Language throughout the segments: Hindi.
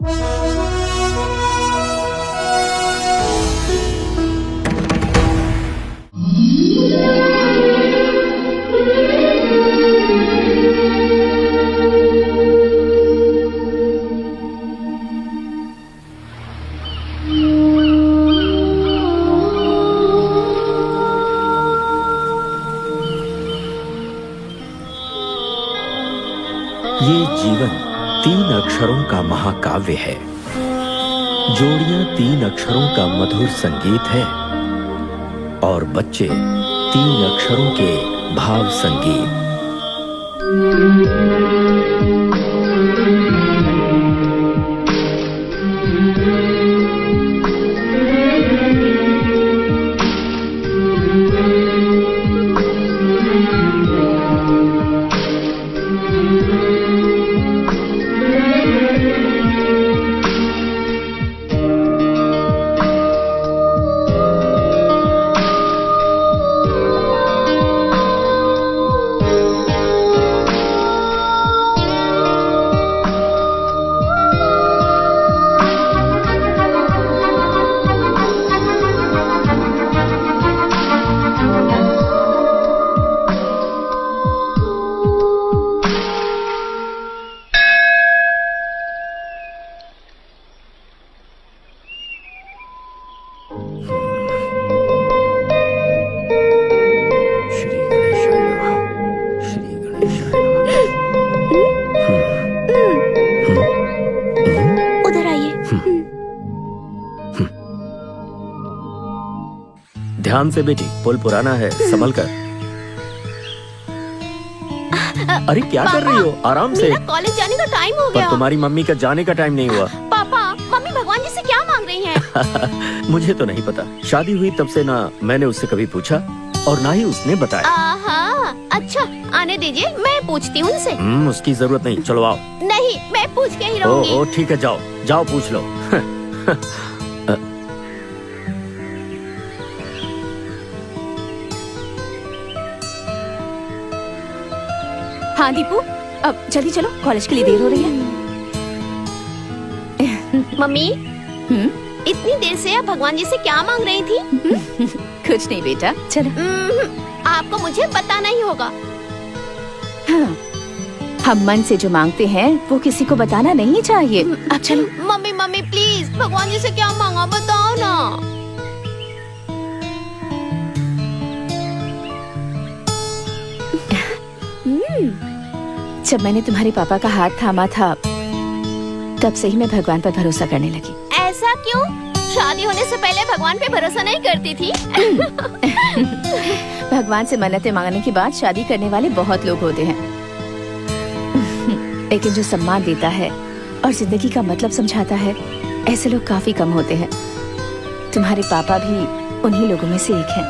ये जीवन 3 अक्षरों का महाकाव्य है। जोड़ियां 3 अक्षरों का मधुर संगीत है और बच्चे 3 अक्षरों के भाव संगीत। ध्यान से बेटी, पुल पुराना है, संभल कर। अरे क्या कर रही हो? आराम से। मेरा कॉलेज जाने का टाइम हो गया। पर तुम्हारी मम्मी का जाने का टाइम नहीं हुआ। पापा, मम्मी भगवान जी से क्या मांग रही हैं? मुझे तो नहीं पता। शादी हुई तब से ना मैंने उससे कभी पूछा और ना ही उसने बताया। अच्छा, आने दीजिए, मैं पूछती हूँ उनसे। उसकी जरूरत नहीं, चलो आओ। नहीं, मैं पूछ के ही रहूंगी। ठीक है, जाओ जाओ पूछ लो। हाँ दीपू, अब जल्दी चलो, कॉलेज के लिए देर हो रही है। मम्मी, इतनी देर से आप भगवान जी से क्या मांग रही थी? कुछ नहीं बेटा, चलो। आपको मुझे बताना ही होगा। हाँ, हम मन से जो मांगते हैं वो किसी को बताना नहीं चाहिए। अब चलो। मम्मी मम्मी प्लीज, भगवान जी से क्या मांगा बताओ ना। जब मैंने तुम्हारे पापा का हाथ थामा था तब से ही मैं भगवान पर भरोसा करने लगी। ऐसा क्यों? शादी होने से पहले भगवान पे भरोसा नहीं करती थी? भगवान से मन्नतें मांगने के बाद शादी करने वाले बहुत लोग होते हैं, लेकिन जो सम्मान देता है और जिंदगी का मतलब समझाता है, ऐसे लोग काफी कम होते हैं। तुम्हारे पापा भी उन्हीं लोगों में से एक हैं।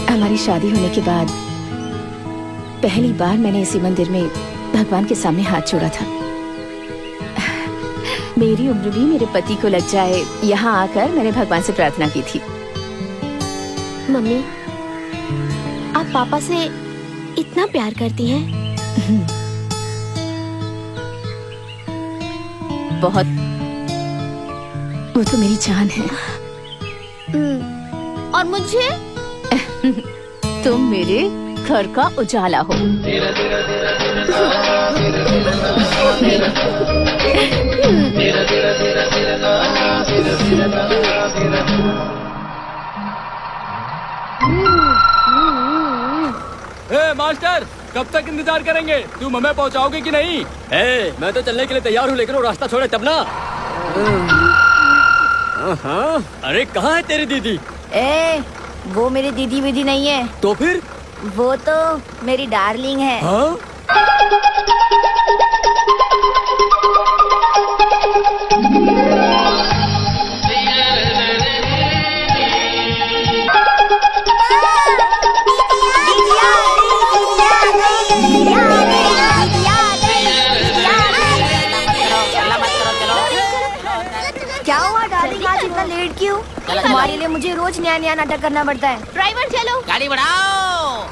हमारी शादी होने के बाद पहली बार मैंने इसी मंदिर में भगवान के सामने हाथ जोड़ा था। मेरी उम्र भी मेरे पति को लग जाए, यहाँ आकर मैंने भगवान से प्रार्थना की थी। मम्मी, आप पापा से इतना प्यार करती हैं? बहुत। वो तो मेरी जान है। और मुझे? तुम मेरे घर का उजाला हो। मास्टर, कब तक इंतजार करेंगे? तुम हमें पहुंचाओगे कि नहीं? मैं तो चलने के लिए तैयार हूँ, लेकिन वो रास्ता छोड़े तब ना। अरे कहाँ है तेरी दीदी? वो मेरी दीदी विदी नहीं है। तो फिर? वो तो मेरी डार्लिंग है। हाँ? क्या हुआ डार्लिंग, आज इतना लेट क्यों? तुम्हारे लिए मुझे रोज नया नया नाटक करना पड़ता है। ड्राइवर चलो, गाड़ी बढ़ाओ।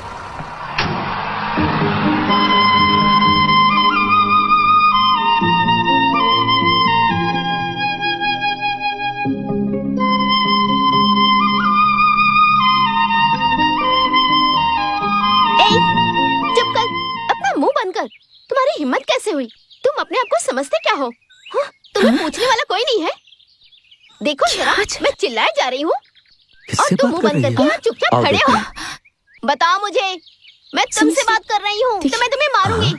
चिल्लाए जा रही हूँ और किससे तुम बात मुंह कर बंद रही करके हो? यहाँ चुपचाप आओ खड़े देखो। हो। बताओ मुझे, मैं तुमसे बात कर रही हूँ तो मैं तुम्हें मारूंगी।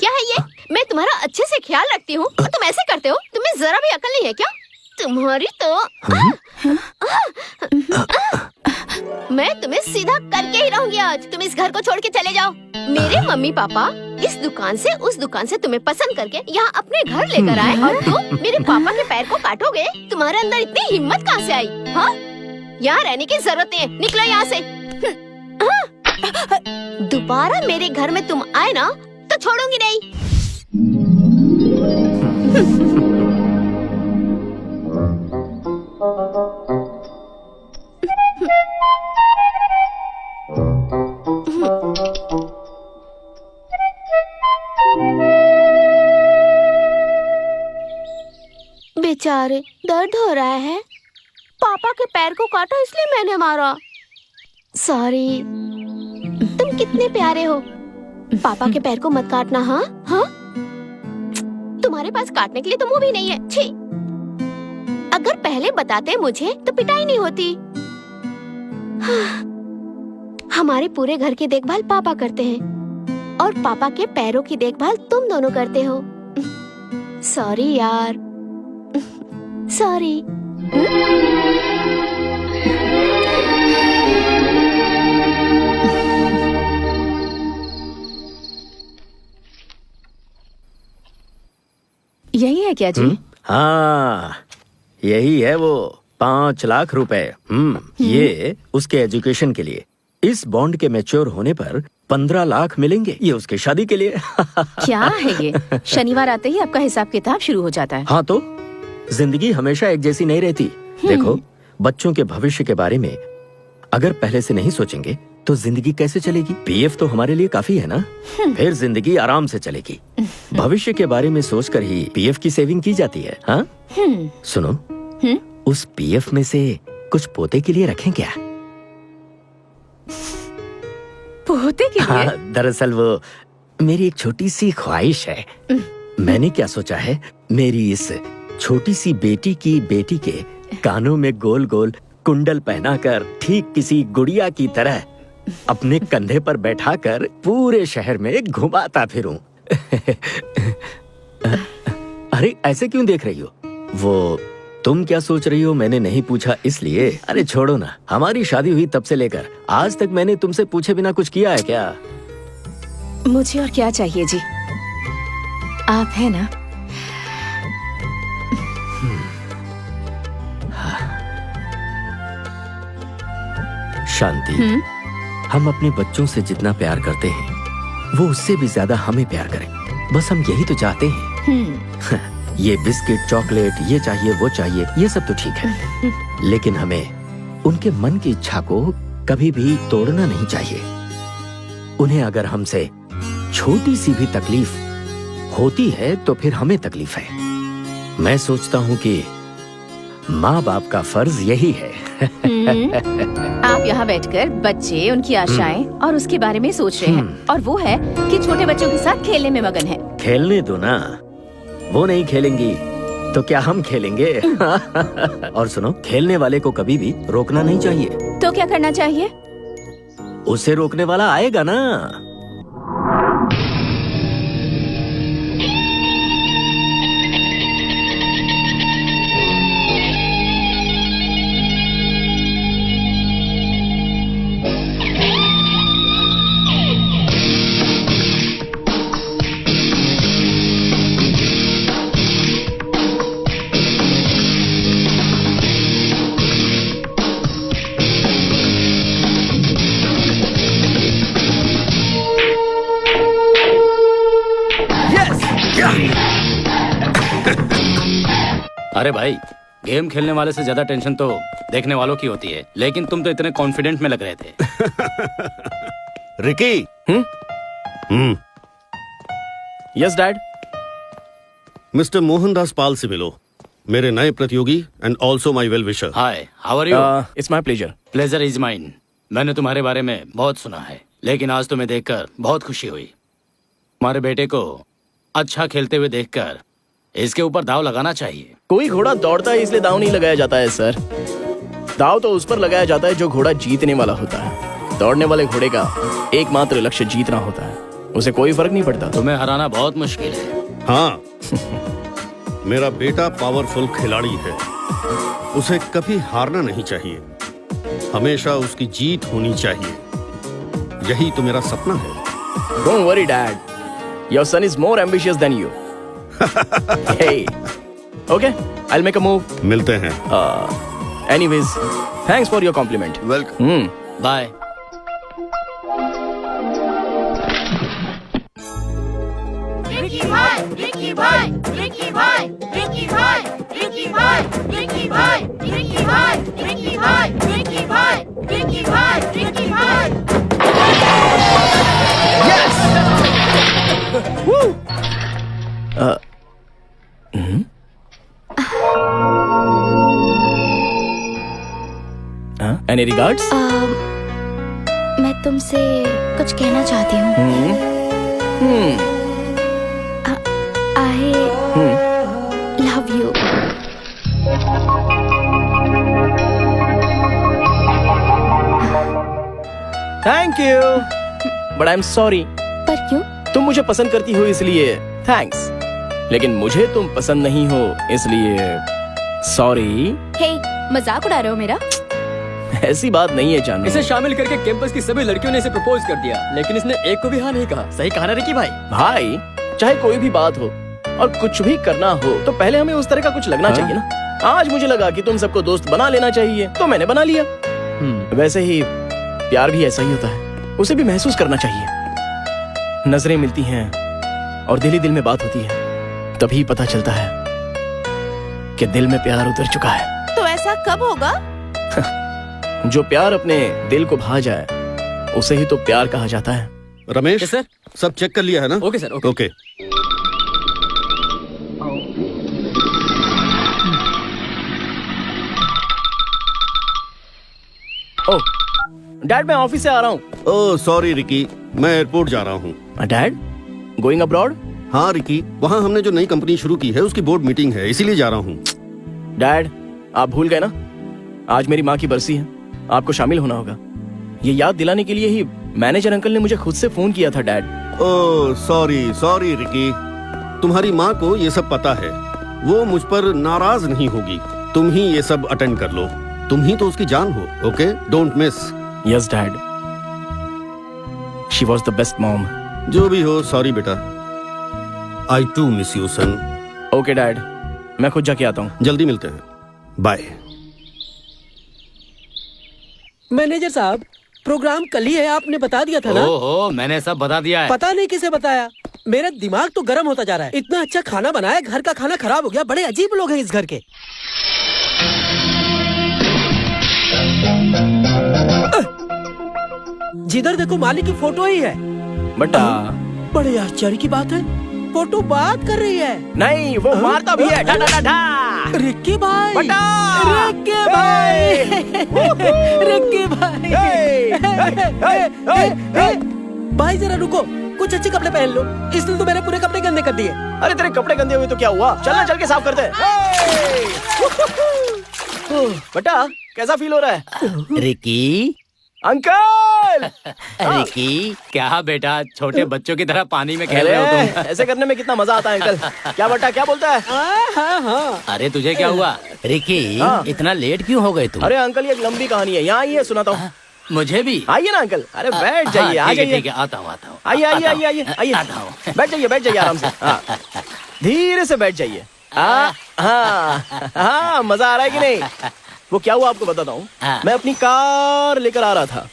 क्या है ये? मैं तुम्हारा अच्छे से ख्याल रखती हूँ और तुम ऐसे करते हो? तुम्हें जरा भी अकल नहीं है क्या? तुम्हारी तो मैं तुम्हें सीधा करके ही रहूंगी आज। तुम इस घर को छोड़ के चले जाओ। मेरे मम्मी पापा इस दुकान से उस दुकान से तुम्हें पसंद करके यहाँ अपने घर लेकर आए और तुम मेरे पापा के पैर को काटोगे? तुम्हारे अंदर इतनी हिम्मत कहाँ से आई? हाँ, यहाँ रहने की जरूरत नहीं है, निकलो यहाँ से। दोबारा मेरे घर में तुम आए ना तो छोड़ूंगी नहीं। बेचारे, दर्द हो रहा है। पापा के पैर को काटा इसलिए मैंने मारा। सॉरी। तुम कितने प्यारे हो। पापा के पैर को मत काटना। हाँ हाँ, तुम्हारे पास काटने के लिए तो मुंह भी नहीं है। छी, अगर पहले बताते मुझे तो पिटाई नहीं होती। हाँ, हमारे पूरे घर की देखभाल पापा करते हैं और पापा के पैरों की देखभाल तुम दोनों करते हो। सॉरी यार, सॉरी। यही है क्या जी? हाँ, यही है वो 5 लाख रुपए। ये उसके एजुकेशन के लिए। इस बॉन्ड के मैच्योर होने पर 15 लाख मिलेंगे। ये उसके शादी के लिए। क्या है ये? शनिवार आते ही आपका हिसाब किताब शुरू हो जाता है। हाँ तो जिंदगी हमेशा एक जैसी नहीं रहती। देखो, बच्चों के भविष्य के बारे में अगर पहले से नहीं सोचेंगे तो जिंदगी कैसे चलेगी? पीएफ तो हमारे लिए काफी है ना, फिर जिंदगी आराम से चलेगी। भविष्य के बारे में सोचकर ही पीएफ की सेविंग की जाती है। हाँ, सुनो, उस पीएफ में से कुछ पोते के लिए रखें क्या? पोते के लिए? हाँ, दरअसल वो मेरी एक छोटी सी ख्वाहिश है। मैंने क्या सोचा है, मेरी इस छोटी सी बेटी की बेटी के कानों में गोल गोल कुंडल पहनाकर ठीक किसी गुड़िया की तरह अपने कंधे पर बैठाकर पूरे शहर में घुमाता फिरूं। अरे ऐसे क्यों देख रही हो? वो तुम क्या सोच रही हो मैंने नहीं पूछा इसलिए। अरे छोड़ो ना, हमारी शादी हुई तब से लेकर आज तक मैंने तुमसे पूछे बिना कुछ किया है क्या? मुझे और क्या चाहिए जी, आप है ना। शांति, हम अपने बच्चों से जितना प्यार करते हैं वो उससे भी ज्यादा हमें प्यार करें। बस हम यही तो चाहते हैं। ये बिस्किट, चॉकलेट, ये चाहिए वो चाहिए, ये सब तो ठीक है, लेकिन हमें उनके मन की इच्छा को कभी भी तोड़ना नहीं चाहिए। उन्हें अगर हमसे छोटी सी भी तकलीफ होती है तो फिर हमें तकलीफ है। मैं सोचता हूँ कि माँ बाप का फर्ज यही है। आप यहाँ बैठकर बच्चे, उनकी आशाएं और उसके बारे में सोच रहे हैं, और वो है कि छोटे बच्चों के साथ खेलने में मगन है। खेलने दो ना, वो नहीं खेलेंगी तो क्या हम खेलेंगे? और सुनो, खेलने वाले को कभी भी रोकना नहीं चाहिए। तो क्या करना चाहिए? उसे रोकने वाला आएगा ना। अरे भाई, गेम खेलने वाले से ज्यादा टेंशन तो देखने वालों की होती है, लेकिन तुम तो इतने कॉन्फिडेंट में लग रहे थे। Ricky. Yes dad. Mister Mohandas Pal से मिलो, मेरे नए प्रतियोगी and also my well wisher. Hi, how are you? It's my pleasure. Pleasure is mine. मैंने तुम्हारे बारे में बहुत सुना है, लेकिन आज तुम्हें देखकर बहुत खुशी हुई। तुम्हारे बेटे को अच्छा खेलते हुए देखकर इसके ऊपर दाव लगाना चाहिए। कोई घोड़ा दौड़ता है इसलिए दाव नहीं लगाया जाता है सर। दाव तो उस पर लगाया जाता है जो घोड़ा जीतने वाला होता है। दौड़ने वाले घोड़े का एकमात्र लक्ष्य जीतना होता है, उसे कोई फर्क नहीं पड़ता। तुम्हें हराना बहुत मुश्किल है। हाँ मेरा बेटा पावरफुल खिलाड़ी है, उसे कभी हारना नहीं चाहिए, हमेशा उसकी जीत होनी चाहिए। यही तो मेरा सपना है। Don't worry, Dad. Your son is more ambitious than you. Hey. Okay, I'll make a move. मिलते हैं। Anyways, thanks for your compliment. Welcome. Bye. Woo! Any regards? मैं तुमसे कुछ कहना चाहती हूँ। I love you. Thank you. But I'm sorry. पर क्यों? तुम मुझे पसंद करती हो इसलिए थैंक्स, लेकिन मुझे तुम पसंद नहीं हो इसलिए सॉरी। हे, मजाक उड़ा रहे हो मेरा? ऐसी बात नहीं है जानू। इसे शामिल करके कैंपस की सभी लड़कियों ने इसे प्रपोज कर दिया, लेकिन इसने एक को भी हाँ नहीं कहा। सही कहा ना रिकी भाई? भाई, चाहे कोई भी बात हो और कुछ भी करना हो तो पहले हमें उस तरह का कुछ लगना चाहिए ना। आज मुझे लगा कि तुम सबको दोस्त बना लेना चाहिए तो मैंने बना लिया। वैसे ही प्यार भी ऐसा ही होता है, उसे भी महसूस करना चाहिए। नजरें मिलती हैं और दिल ही दिल में बात होती है, तभी पता चलता है कि दिल में प्यार उतर चुका है। तो ऐसा कब होगा? जो प्यार अपने दिल को भा जाए उसे ही तो प्यार कहा जाता है। Ramesh Yes, sir. सब चेक कर लिया है ना? Okay sir, okay. ओके। ओह, डैड मैं ऑफिस से आ रहा हूँ। ओह सॉरी रिकी, मैं एयरपोर्ट जा रहा हूँ। Dad going abroad? हाँ रिकी, वहाँ हमने जो नई कंपनी शुरू की है उसकी बोर्ड मीटिंग है, इसीलिए जा रहा हूँ। डैड आप भूल गए ना, आज मेरी माँ की बरसी है, आपको शामिल होना होगा। ये याद दिलाने के लिए ही मैनेजर अंकल ने मुझे खुद से फोन किया था dad. Oh sorry sorry Ricky, तुम्हारी माँ को ये सब पता है, वो मुझ पर नाराज नहीं होगी। तुम ही ये सब अटेंड कर लो, तुम ही तो उसकी जान हो। Okay, don't miss. Yes dad, she was the best mom. जो भी हो, सॉरी बेटा। I too miss you son. Okay dad, मैं खुद जाके आता हूँ। जल्दी मिलते हैं, बाय। मैनेजर साहब, प्रोग्राम कल ही है, आपने बता दिया था ना? ओहो, मैंने सब बता दिया है। पता नहीं किसे बताया, मेरा दिमाग तो गर्म होता जा रहा है। इतना अच्छा खाना बनाया, घर का खाना खराब हो गया। बड़े अजीब लोग हैं इस घर के। जिधर देखो मालिक की फोटो ही है। बटा बड़े आश्चर्य की बात है, फोटो बात कर रही है। नहीं, वो मारता भी है। रिक्की भाई, बटा रिक्की भाई, रिक्की भाई। भाई जरा रुको, कुछ अच्छे कपड़े पहन लो, इसने तो मेरे पूरे कपड़े गंदे कर दिए। अरे तेरे कपड़े गंदे हुए तो क्या हुआ, चलना चल के साफ कर दे। बटा कैसा फील हो रहा है? Ricky, uncle. रिकी, क्या बेटा छोटे बच्चों की तरह पानी में खेल रहे हो तुम? ऐसे करने में कितना मजा आता है अंकल। क्या बटा, क्या बोलता है? हाँ हाँ। अरे तुझे क्या हुआ? रिकी, इतना लेट क्यों हो गए तुम? अरे अंकल ये एक लंबी कहानी है, यहाँ आइए सुनाता हूँ। मुझे भी आइए ना अंकल। अरे बैठ जाइए, आ ठीक है, जाइए। ठीक है, आता हूँ, आता हूँ। आइए आइए आइए आइए आइए, आता हूँ। बैठ जाइए आराम से। हाँ, धीरे से बैठ जाइए। हाँ हाँ, मजा आ रहा है कि नहीं? वो क्या हुआ आपको बताता हूँ। हाँ। मैं अपनी कार लेकर आ रहा था।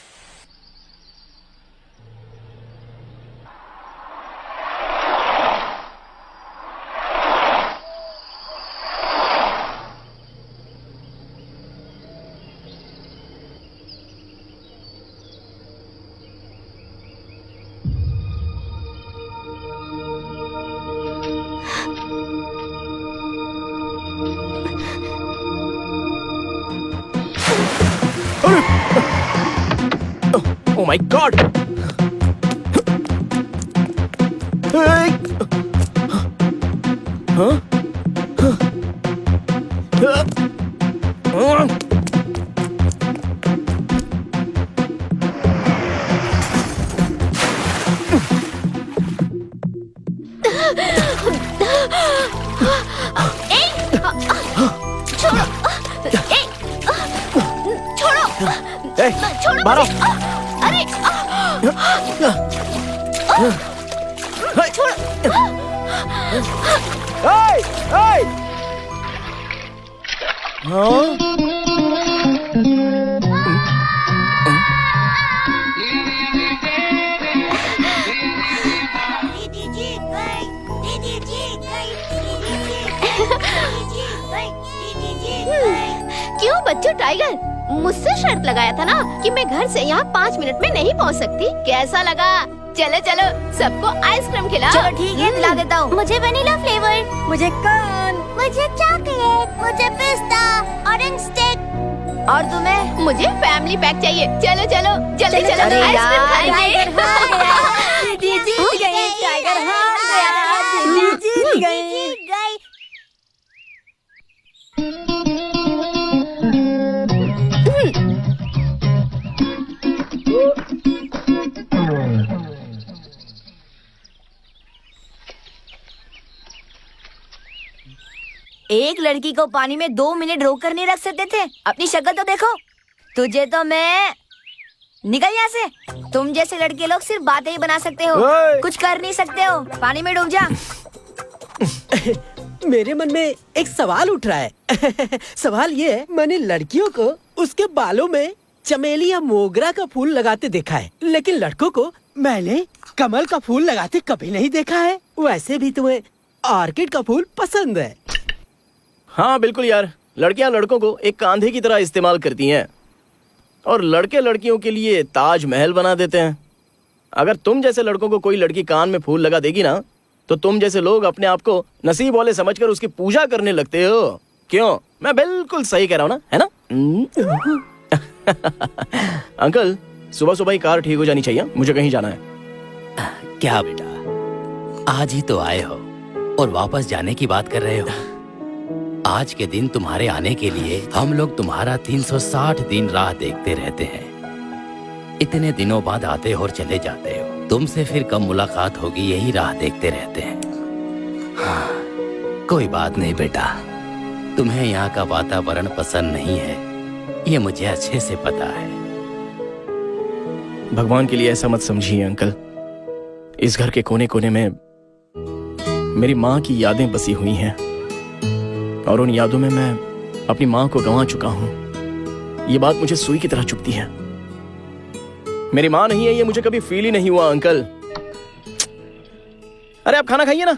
Oh my God! हाँ? ए, मारो। अरे ए, ए! हाँ? क्यों बच्चों टाइगर, मुझसे शर्त लगाया था ना कि मैं घर से यहाँ 5 मिनट में नहीं पहुँच सकती। कैसा लगा? चलो चलो सबको आइसक्रीम खिलाओ। चलो ठीक है, दिला देता हूँ। मुझे वनीला फ्लेवर, मुझे कॉर्न, मुझे चॉकलेट, मुझे पिस्ता, ऑरेंज स्टिक। और तुम्हें? मुझे फैमिली पैक चाहिए। चलो चलो जल्दी चलो, अरे आइसक्रीम यार, खाएंगे। टाइगर हार गया। दीदी जीत गई, टाइगर हार गया। दीदी जीत गई। एक लड़की को पानी में 2 मिनट रोक कर नहीं रख सकते थे? अपनी शक्ल तो देखो। तुझे तो मैं निकल यहाँ से। तुम जैसे लड़के लोग सिर्फ बातें ही बना सकते हो, ओए! कुछ कर नहीं सकते हो। पानी में डूब जा। मेरे मन में एक सवाल उठ रहा है। सवाल ये है, मैंने लड़कियों को उसके बालों में चमेली या मोगरा का फूल लगाते देखा है, लेकिन लड़कों को मैंने कमल का फूल लगाते कभी नहीं देखा है। वैसे भी तुम्हें ऑर्किड का फूल पसंद है। हाँ बिल्कुल यार, लड़कियां लड़कों को एक कांधे की तरह इस्तेमाल करती हैं और लड़के लड़कियों के लिए ताजमहल बना देते हैं। अगर तुम जैसे लड़कों को कोई लड़की कान में फूल लगा देगी ना, तो तुम जैसे लोग अपने आप को नसीब वाले समझकर उसकी पूजा करने लगते हो। क्यों? मैं बिल्कुल सही कह रहा हूँ ना, है ना? अंकल, सुबह सुबह ही कार ठीक हो जानी चाहिए, मुझे कहीं जाना है। क्या बेटा, आज ही तो आए हो और वापस जाने की बात कर रहे हो? आज के दिन तुम्हारे आने के लिए हम लोग तुम्हारा 360 दिन राह देखते रहते हैं। इतने दिनों बाद आते हो और चले जाते हो। तुमसे फिर कब मुलाकात होगी यही राह देखते रहते हैं। हाँ, कोई बात नहीं बेटा, तुम्हें यहाँ का वातावरण पसंद नहीं है, ये मुझे अच्छे से पता है। भगवान के लिए ऐसा मत समझिए अंकल। इस घर के कोने कोने में मेरी माँ की यादें बसी हुई हैं और उन यादों में मैं अपनी माँ को गंवा चुका हूँ। ये बात मुझे सुई की तरह चुभती है। मेरी माँ नहीं है ये मुझे कभी फील ही नहीं हुआ अंकल। अरे आप खाना खाइए ना।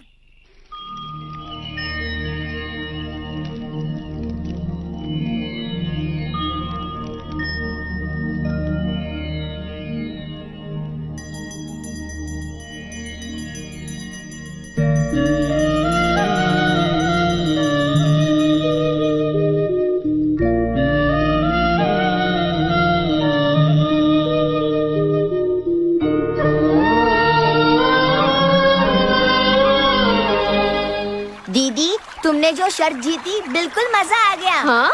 दीदी, तुमने जो शर्त जीती, बिल्कुल मजा आ गया। हाँ,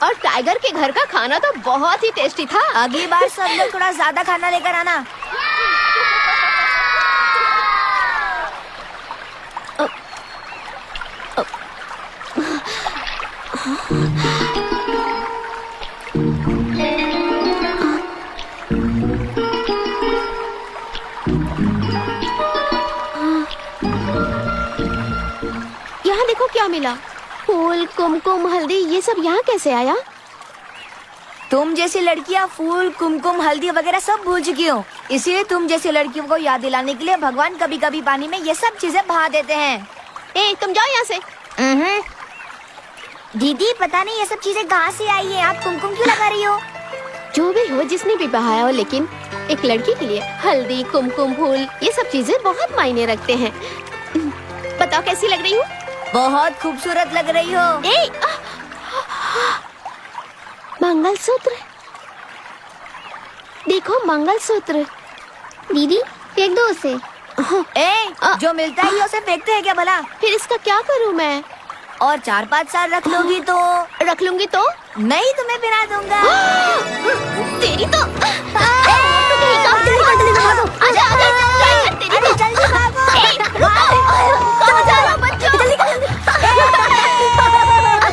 और टाइगर के घर का खाना तो बहुत ही टेस्टी था। अगली बार सब लोग थोड़ा ज्यादा खाना लेकर आना। यहाँ देखो क्या मिला। फूल, कुमकुम, हल्दी, ये सब यहाँ कैसे आया? तुम जैसी लड़कियाँ फूल, कुमकुम, हल्दी वगैरह सब भूल चुकी हो। इसीलिए तुम जैसी लड़कियों को याद दिलाने के लिए भगवान कभी कभी पानी में ये सब चीजें बहा देते हैं। ए, तुम जाओ यहाँ से। दीदी, पता नहीं ये सब चीजें कहाँ से आई है। आप कुमकुम क्यों लगा रही हो? जो भी हो, जिसने भी बहाया हो, लेकिन एक लड़की के लिए हल्दी, कुमकुम, फूल, ये सब चीजें बहुत मायने रखते हैं। बताओ कैसी लग रही हूँ? बहुत खूबसूरत लग रही हो। मंगलसूत्र देखो, मंगलसूत्र। दीदी, फेंक दो उसे। जो मिलता है उसे फेंकते हैं क्या भला? फिर इसका क्या करूँ मैं? और 4-5 साल रख लोगी तो? रख लूंगी तो मैं ही तुम्हें पहना दूंगा। तेरी तो जल्दी भागो। कहाँ जा रहे हो बच्चों?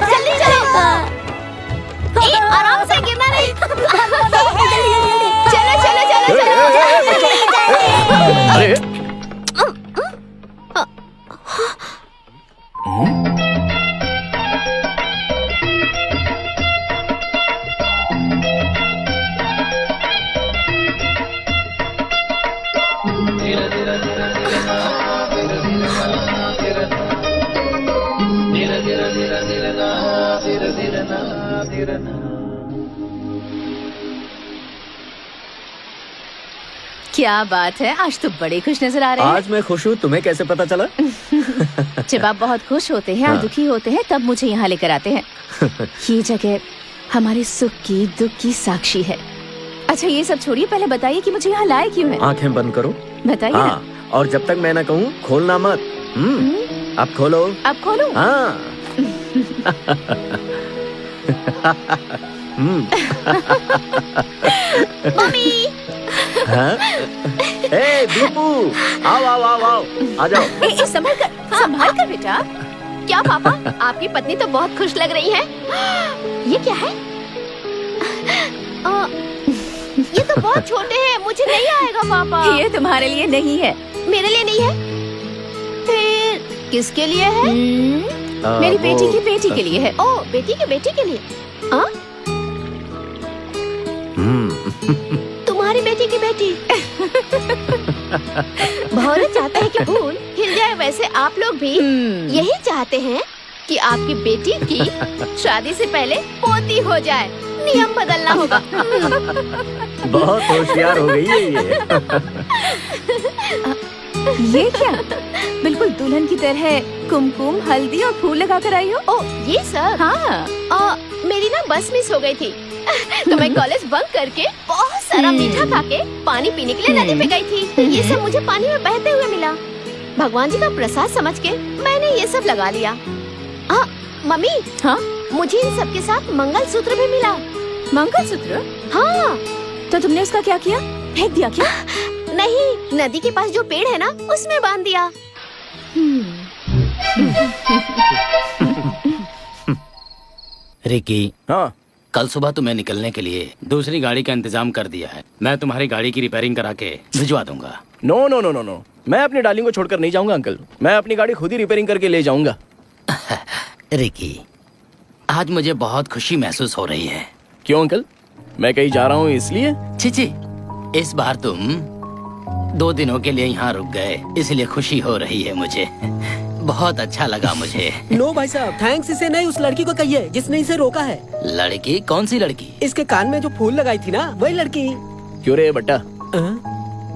जल्दी चलो। आराम से, गिरना नहीं। क्या बात है, आज तो बड़े खुश नजर आ रहे हैं। आज मैं खुश हूँ, तुम्हें कैसे पता चला? जब आप बहुत खुश होते हैं और दुखी होते हैं तब मुझे यहाँ लेकर आते हैं। ये जगह हमारे सुख की दुख की साक्षी है। अच्छा ये सब छोड़िए, पहले बताइए कि मुझे यहाँ लाए क्यों है। आंखें बंद करो। बताइए हाँ, और जब तक मैं ना कहूँ खोलना मत। अब खोलो। अब खोलूं? हाँ। मम्मी। हाँ? ए दीपू, आओ आओ आओ आओ, आ जाओ। संभाल कर बेटा। क्या पापा, आपकी पत्नी तो बहुत खुश लग रही है। ये क्या है? ये तो बहुत छोटे हैं, मुझे नहीं आएगा पापा। ये तुम्हारे लिए नहीं है। मेरे लिए नहीं है? फिर किसके लिए है? मेरी बेटी की बेटी के लिए है। ओ, बेटी की बेटी के लिए? हाँ? तुम्हारी बेटी की बेटी? भौरे चाहता है कि फूल हिल जाए, वैसे आप लोग भी यही चाहते हैं कि आपकी बेटी की शादी से पहले पोती हो जाए। नियम बदलना होगा। बहुत होशियार हो गई है ये क्या? बिल्कुल दुल्हन की तरह कुमकुम, हल्दी और फूल लगा कर आई हो। ओ, ये सब? हाँ। मेरी ना बस मिस हो गई थी तो मैं कॉलेज बंक करके बहुत सारा मीठा खा के पानी पीने के लिए नदी पे गई थी। ये सब मुझे पानी में बहते हुए मिला। भगवान जी का प्रसाद समझ के मैंने ये सब लगा लिया। मम्मी। हाँ? मुझे इन सब के साथ मंगलसूत्र भी मिला। मंगलसूत्र? हाँ। तो तुमने उसका क्या किया? फेंक दिया क्या? नहीं, नदी के पास जो पेड़ है ना, उसमें बांध दिया। रिकी, हाँ कल सुबह तुम्हें निकलने के लिए दूसरी गाड़ी का इंतजाम कर दिया है। मैं तुम्हारी गाड़ी की रिपेयरिंग करा के भिजवा दूंगा। No no no no no, मैं अपनी डार्लिंग को छोड़कर नहीं जाऊंगा अंकल। मैं अपनी गाड़ी खुद ही रिपेयरिंग करके ले जाऊंगा। रिकी, आज मुझे बहुत खुशी महसूस हो रही है। क्यों अंकल? मैं कहीं जा रहा हूँ इसलिए? छी, इस बार तुम 2 दिनों के लिए यहाँ रुक गए, इसलिए खुशी हो रही है मुझे। बहुत अच्छा लगा मुझे। नो भाई साहब, थैंक्स इसे नहीं, उस लड़की को कहिए जिसने इसे रोका है। लड़की? कौन सी लड़की? इसके कान में जो फूल लगाई थी ना, वही लड़की। क्यों रे बट्टा,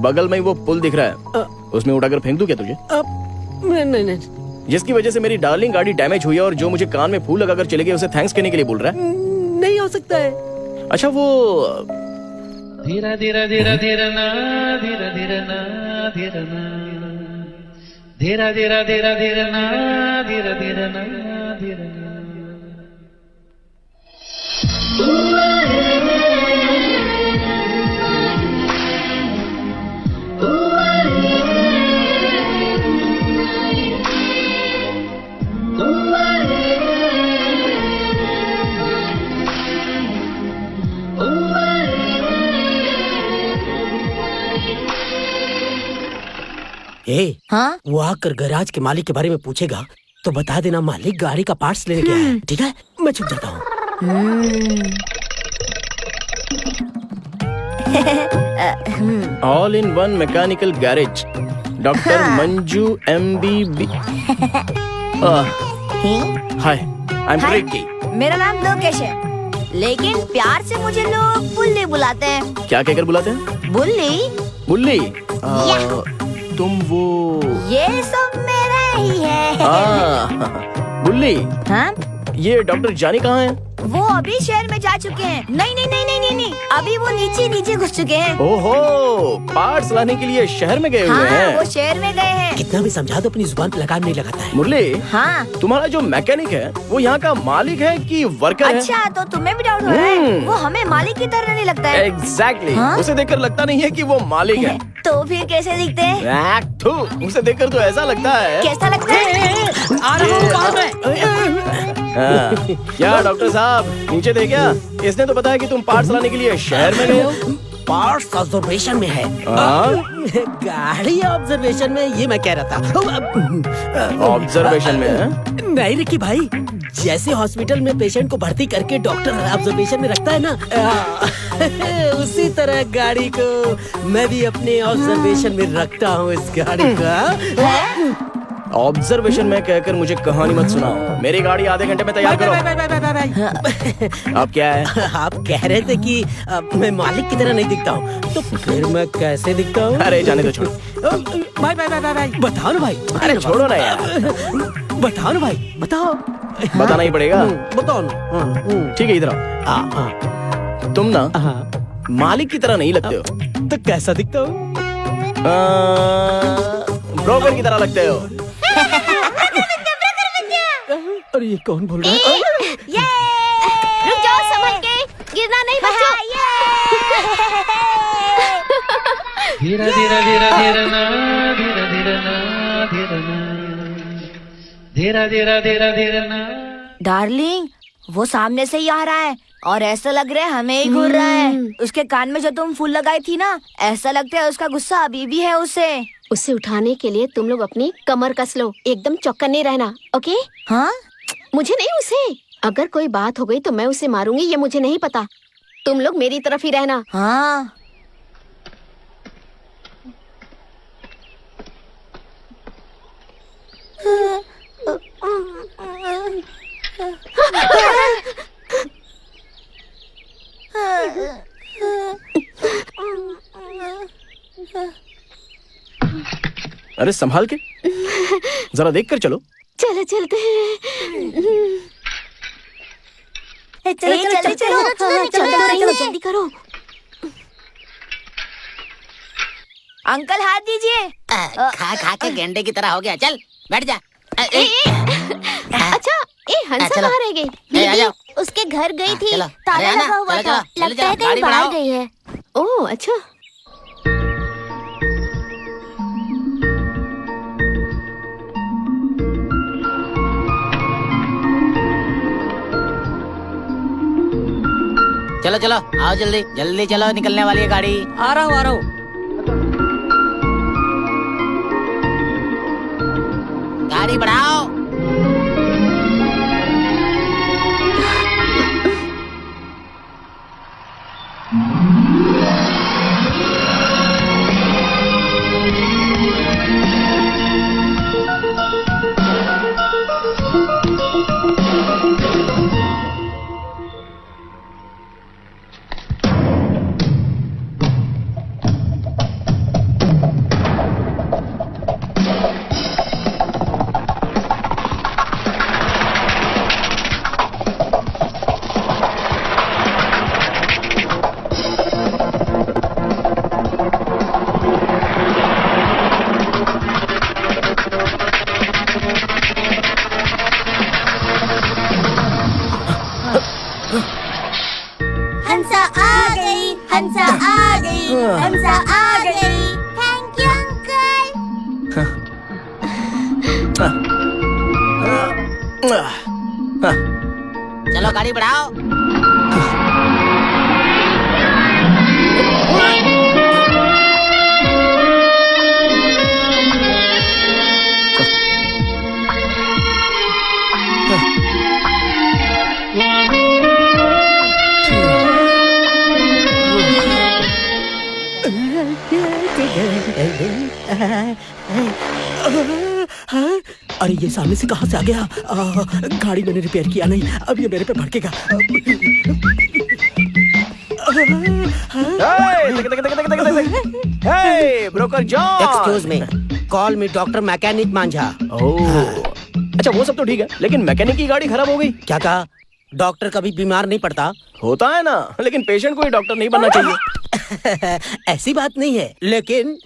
बगल में वो पुल दिख रहा है, उसमें उठाकर फेंक दूं क्या तुझे? नहीं, जिसकी वजह से मेरी डार्लिंग गाड़ी डैमेज हुई है और जो मुझे कान में फूल लगाकर चले गए उसे थैंक्स कहने के लिए बोल रहा है? नहीं हो सकता है। अच्छा वो धीरा धीरा धीरा धीरा ना, धीरा धीरा ना, धीरा ना, धीरा धीरा धीरा धीरा ना, धीरा धीरा ना, धीरा ना। हाँ? वो आकर गैराज के मालिक के बारे में पूछेगा तो बता देना मालिक गाड़ी का पार्ट्स लेने गया है, ठीक है? मैं छुप जाता हूँ। All in one mechanical garage, doctor Manju MBB। Hi, I am Ricky. मेरा नाम लोकेश है, लेकिन प्यार से मुझे लोग बुल्ली बुलाते हैं। क्या कहकर बुलाते हैं? बुल्ली? बुल्ली? तुम वो ये सब मेरा ही है। बुल्ली, हाँ? ये डॉक्टर जानी कहाँ है? वो अभी शहर में जा चुके हैं। नहीं नहीं नहीं नहीं नहीं नहीं, अभी वो नीचे घुस चुके हैं। ओहो, पार्ट्स लाने के लिए शहर में गए हुए हाँ, हैं। वो शहर में गए हैं। कितना भी समझा दो अपनी जुबान पे लगाम नहीं लगाता है। मुरली, हाँ? तुम्हारा जो मैकेनिक है वो यहाँ का मालिक है कि वर्कर है? अच्छा, तो तुम्हें भी डाउट हो रहा है? वो हमें मालिक की तरह नहीं लगता है। एग्जैक्टली। हाँ? उसे देखकर लगता नहीं है कि वो मालिक है। तो फिर कैसे दिखते हैं? उसे देखकर तो ऐसा लगता है। कैसा लगता है? आ रहा हूँ बाद में। क्या डॉक्टर साहब, नीचे थे क्या? इसने तो बताया कि तुम पार्ट्स लाने के लिए शहर में गए हो। पार्ट्स ऑब्जर्वेशन में है। गाड़ी ऑब्जर्वेशन में, ये मैं कह रहा था। ऑब्जर्वेशन में है? नहीं रिकी भाई, जैसे हॉस्पिटल में पेशेंट को भर्ती करके डॉक्टर ऑब्जर्वेशन में रखता है ना, उसी तरह गाड़ी को मैं भी अपने ऑब्जर्वेशन में रखता हूँ। इस गाड़ी का ऑब्जर्वेशन में कहकर मुझे कहानी मत सुनाओ। मेरी गाड़ी आधे घंटे में तैयार करो। अब क्या है? आप कह रहे थे कि मैं मालिक की तरह नहीं दिखता हूँ, तो फिर मैं कैसे दिखता हूँ? अरे जाने दो, छोड़ो। भाई भाई भाई भाई बताओ ना भाई। अरे छोड़ो ना यार। बताओ ना भाई, बताओ। बताना ही पड़ेगा। बताओ ना। ठीक है, इधर आओ। तुम ना मालिक की तरह नहीं लगते हो। तो कैसा दिखता हूँ? ब्रोकर की तरह लगते हो। अरे ये कौन बोल रहा है? रुक जाओ, संभल के, गिरना नहीं बच्चों। धीरे धीरे धीरे धीरे ना धीरे धीरे ना धीरे ना धीरे धीरे धीरे धीरे ना। डार्लिंग, वो सामने से ही आ रहा है और ऐसा लग रहा है हमें ही घूर रहा है। उसके कान में जो तुम फूल लगाई थी ना, ऐसा लगता है उसका गुस्सा अभी भी है उसे उठाने के लिए तुम लोग अपनी कमर कस लो, एकदम चौकन्ने रहना, ओके? हाँ, मुझे नहीं, उसे। अगर कोई बात हो गई तो मैं उसे मारूंगी, ये मुझे नहीं पता। तुम लोग मेरी तरफ ही रहना। हाँ। अरे संभाल के, जरा देख कर चलो। चलो चलते हैं। चलो जल्दी करो। अंकल हाथ दीजिए। खा खा के गेंडे की तरह हो गया, चल बैठ जा। अच्छा, हंसा चलो। कहाँ रह गई? आ जाओ। उसके घर गई थी, चलो। ताला अरे आना, लगा हुआ चलो, था, चलो, लगता है चलो, कहीं गाड़ी बाहर बढ़ाओ। गई है। ओह अच्छा। चलो चलो आओ, जल्दी जल्दी चलो, निकलने वाली है गाड़ी। आ रहा हूँ। गाड़ी बढ़ाओ। हंसा आ गई, हंसा आ गई, हंसा आ गई। Thank you uncle. चलो गाड़ी बढ़ाओ। अरे ये सामने से कहाँ से आ गया? गाड़ी मैंने रिपेयर किया नहीं, अब ये मेरे पे भड़केगा। Broker John. Excuse me, call me doctor mechanic Manjha. अच्छा वो सब तो ठीक है, लेकिन मैकेनिक की गाड़ी खराब हो गई। क्या कहा? डॉक्टर कभी बीमार नहीं पड़ता। होता है ना, लेकिन पेशेंट को ही डॉक्टर नहीं बनना चाहिए। ऐसी बात नहीं है, लेकिन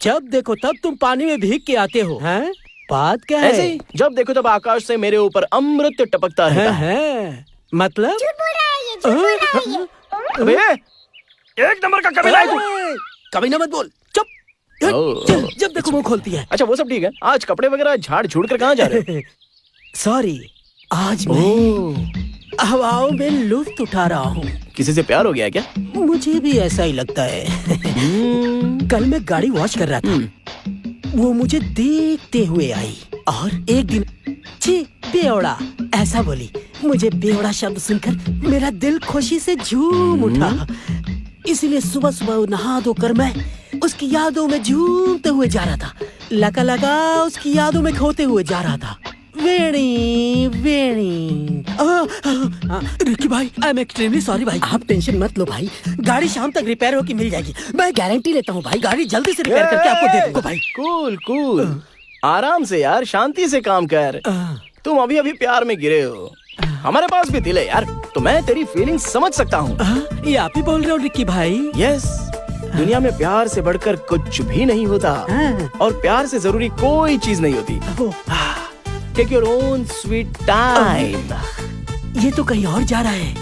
जब देखो तब तुम पानी में भीग के आते हो, हैं? बात क्या है? ऐसे ही जब देखो तब आकाश से मेरे ऊपर अमृत टपकता रहता है। मतलब? अबे, एक नंबर का कमीना है तू। कभी ना मत बोल, चुप। जब देखो मुंह खोलती है। अच्छा वो सब ठीक है, आज कपड़े वगैरह झाड़ झूड़ कर कहाँ जा रहे हो? सॉरी, आज मैं हवाओं में लुत्फ उठा रहा हूँ। किसी से प्यार हो गया क्या? मुझे भी ऐसा ही लगता है। कल मैं गाड़ी वॉश कर रहा था, वो मुझे देखते हुए आई और एक दिन छी बेवड़ा ऐसा बोली। मुझे बेवड़ा शब्द सुनकर मेरा दिल खुशी से झूम उठा। इसलिए सुबह सुबह नहा धोकर मैं उसकी यादों में झूमते हुए जा रहा था, लगा लगा उसकी यादों में खोते हुए जा रहा था। वेणी वेणी। रिकी भाई, आई एम एक्सट्रीमली सॉरी भाई। आप टेंशन मत लो भाई, गाड़ी शाम तक रिपेयर होके मिल जाएगी। मैं गारंटी लेता हूँ भाई, गाड़ी जल्दी से रिपेयर करके आपको दे दूंगा भाई। कूल कूल, आराम से यार, शांति से काम कर। तुम अभी अभी प्यार में गिरे हो, हमारे पास भी दिल है यार, तो मैं तेरी फीलिंग समझ सकता हूँ। ये आप ही बोल रहे हो रिकी भाई? यस, दुनिया में प्यार से बढ़कर कुछ भी नहीं होता, और प्यार से जरूरी कोई चीज नहीं होती। Take your own sweet time. ये तो कहीं और जा रहा है,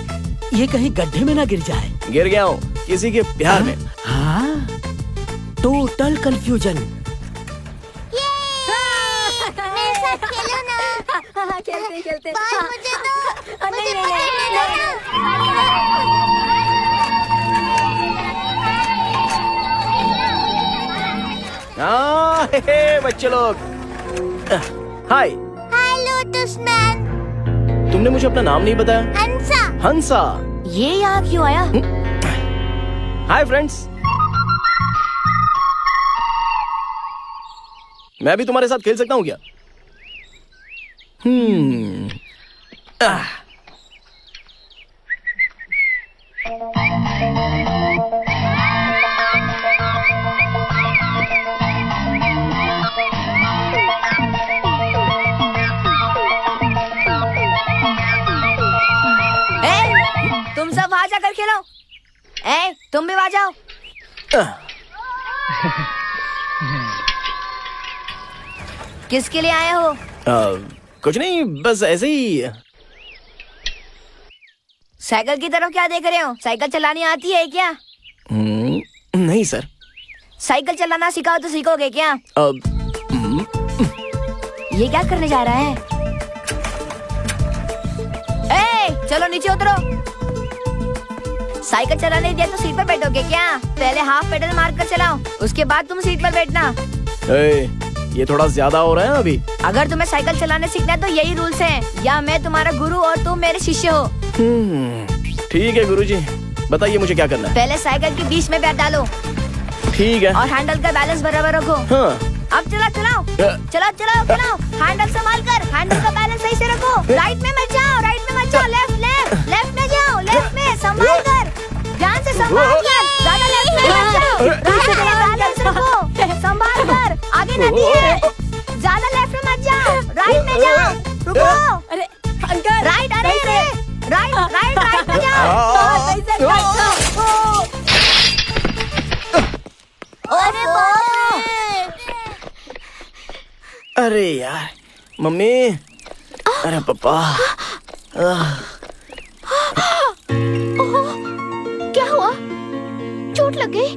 ये कहीं गड्ढे में ना गिर जाए। गिर गया हूँ किसी के प्यार में। हाँ, टोटल कंफ्यूजन। खेलते बच्चे लोग, हाय। Lotus man. तुमने मुझे अपना नाम नहीं बताया। हंसा। हंसा, ये यहाँ क्यों आया? हाय फ्रेंड्स, मैं भी तुम्हारे साथ खेल सकता हूँ क्या? तुम सब वहाँ जाकर खेलो। तुम भी वहाँ जाओ। किसके लिए आए हो? कुछ नहीं, बस ऐसे ही। साइकिल की तरफ क्या देख रहे हो? साइकिल चलानी आती है क्या? नहीं सर। साइकिल चलाना सिखाओ तो सीखोगे क्या? ये क्या करने जा रहा है? चलो नीचे उतरो। साइकिल चलाने दिया तो सीट पर बैठोगे क्या? पहले हाफ पेडल मार कर चलाओ, उसके बाद तुम सीट पर बैठना। ये थोड़ा ज्यादा हो रहा है अभी। अगर तुम्हें साइकिल चलाने सीखना है तो यही रूल्स हैं, या मैं तुम्हारा गुरु और तुम मेरे शिष्य हो। ठीक है गुरुजी, बताइए मुझे क्या करना है। पहले साइकिल के बीच में पैर डालो। ठीक है। और हैंडल का बैलेंस बराबर रखो। अब चलाओ। हैंडल संभाल कर, हैंडल का बैलेंस सही से रखो। राइट में मत जाओ, लेफ्ट में जाओ, लेफ्ट में संभाल कर, ध्यान से संभाल कर, ज्यादा लेफ्ट में मत जाओ। राइट में बैलेंस रखो, संभाल कर, आगे नदी है, ज्यादा लेफ्ट में मत जाओ, राइट में जाओ, रुको। अरे अंकल, राइट में जाओ। अरे अरे यार, मम्मी, अरे पापा। क्या हुआ? चोट लग गई?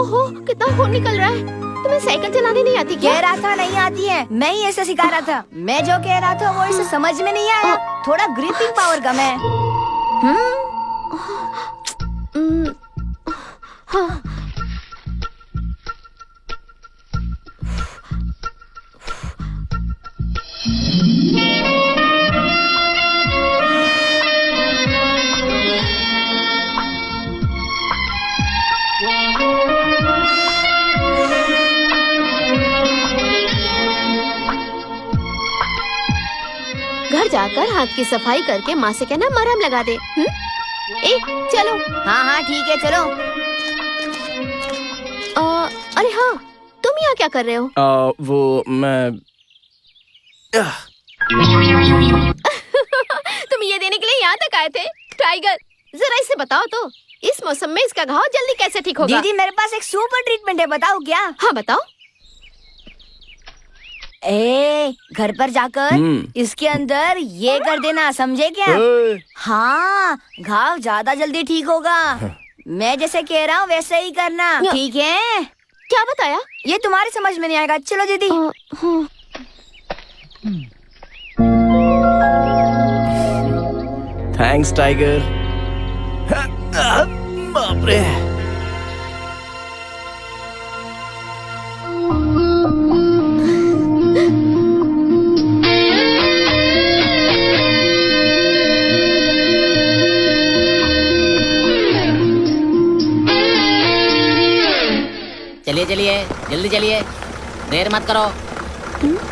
ओहो, कितना खून निकल रहा है। तुम्हें साइकिल चलानी नहीं आती क्या? कह रहा था नहीं आती है, मैं ही ऐसे सिखा रहा था। मैं जो कह रहा था वो इसे समझ में नहीं आया, थोड़ा ग्रिपिंग पावर कम है। हाँ। घर जाकर हाथ की सफाई करके माँ से कहना मरहम लगा दे। चलो। हाँ ठीक है, चलो। अरे हाँ, तुम यहाँ क्या कर रहे हो? वो मैं तुम ये देने के लिए यहाँ तक आए थे? टाइगर, जरा इसे बताओ तो, इस मौसम में इसका घाव जल्दी कैसे ठीक होगा? दीदी, मेरे पास एक सुपर ट्रीटमेंट है, बताओ क्या? हाँ बताओ। घर पर जाकर इसके अंदर ये कर देना, समझे क्या? हाँ, घाव ज्यादा जल्दी ठीक होगा। मैं जैसे कह रहा हूँ वैसे ही करना, ठीक है? क्या बताया? ये तुम्हारी समझ में नहीं आएगा। चलो दीदी। Thanks tiger. बाप रे। चलिए चलिए, जल्दी चलिए। देर मत करो।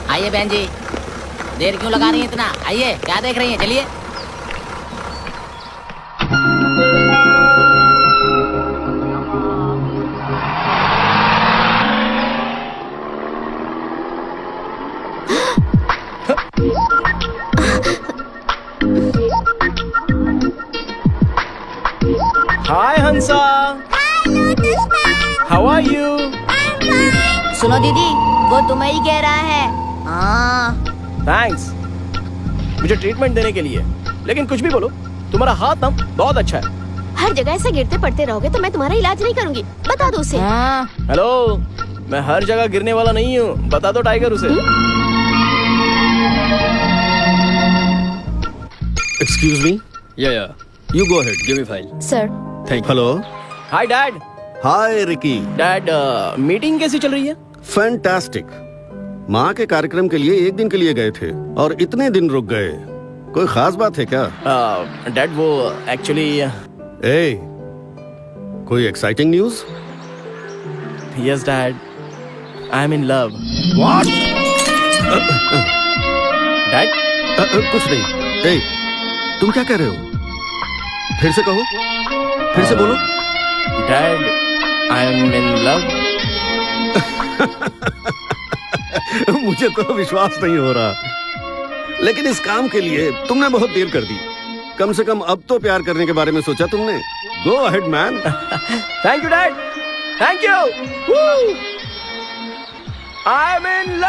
आइए बहन जी, देर क्यों लगा रही हैं इतना? आइए, क्या देख रही हैं? चलिए। हाय हंसा, हाउ आर यू? सुनो दीदी, वो तुम्हें ही कह रहा है। हाँ। थैंक्स मुझे ट्रीटमेंट देने के लिए, लेकिन कुछ भी बोलो, तुम्हारा हाथ ना बहुत अच्छा है। हर जगह ऐसे गिरते पड़ते रहोगे तो मैं तुम्हारा इलाज नहीं करूंगी, बता दो उसे। हेलो, मैं हर जगह गिरने वाला नहीं हूँ, बता दो टाइगर उसे। एक्सक्यूज मी, या you go ahead, give me file. Sir. Thank you. Hello. Hi dad. Hi Ricky. Dad, meeting कैसी चल रही है? फैंटास्टिक। माँ के कार्यक्रम के लिए 1 दिन के लिए गए थे और इतने दिन रुक गए, कोई खास बात है क्या? डैड वो एक्चुअली कोई exciting news? Yes dad, I am in love. What? Dad कुछ नहीं। तुम क्या कह रहे हो? फिर से कहो, फिर से बोलो। Dad, I am in love. मुझे तो विश्वास नहीं हो रहा, लेकिन इस काम के लिए तुमने बहुत देर कर दी। कम से कम अब तो प्यार करने के बारे में सोचा तुमने। Go ahead man. Thank you dad, thank you. I am in love.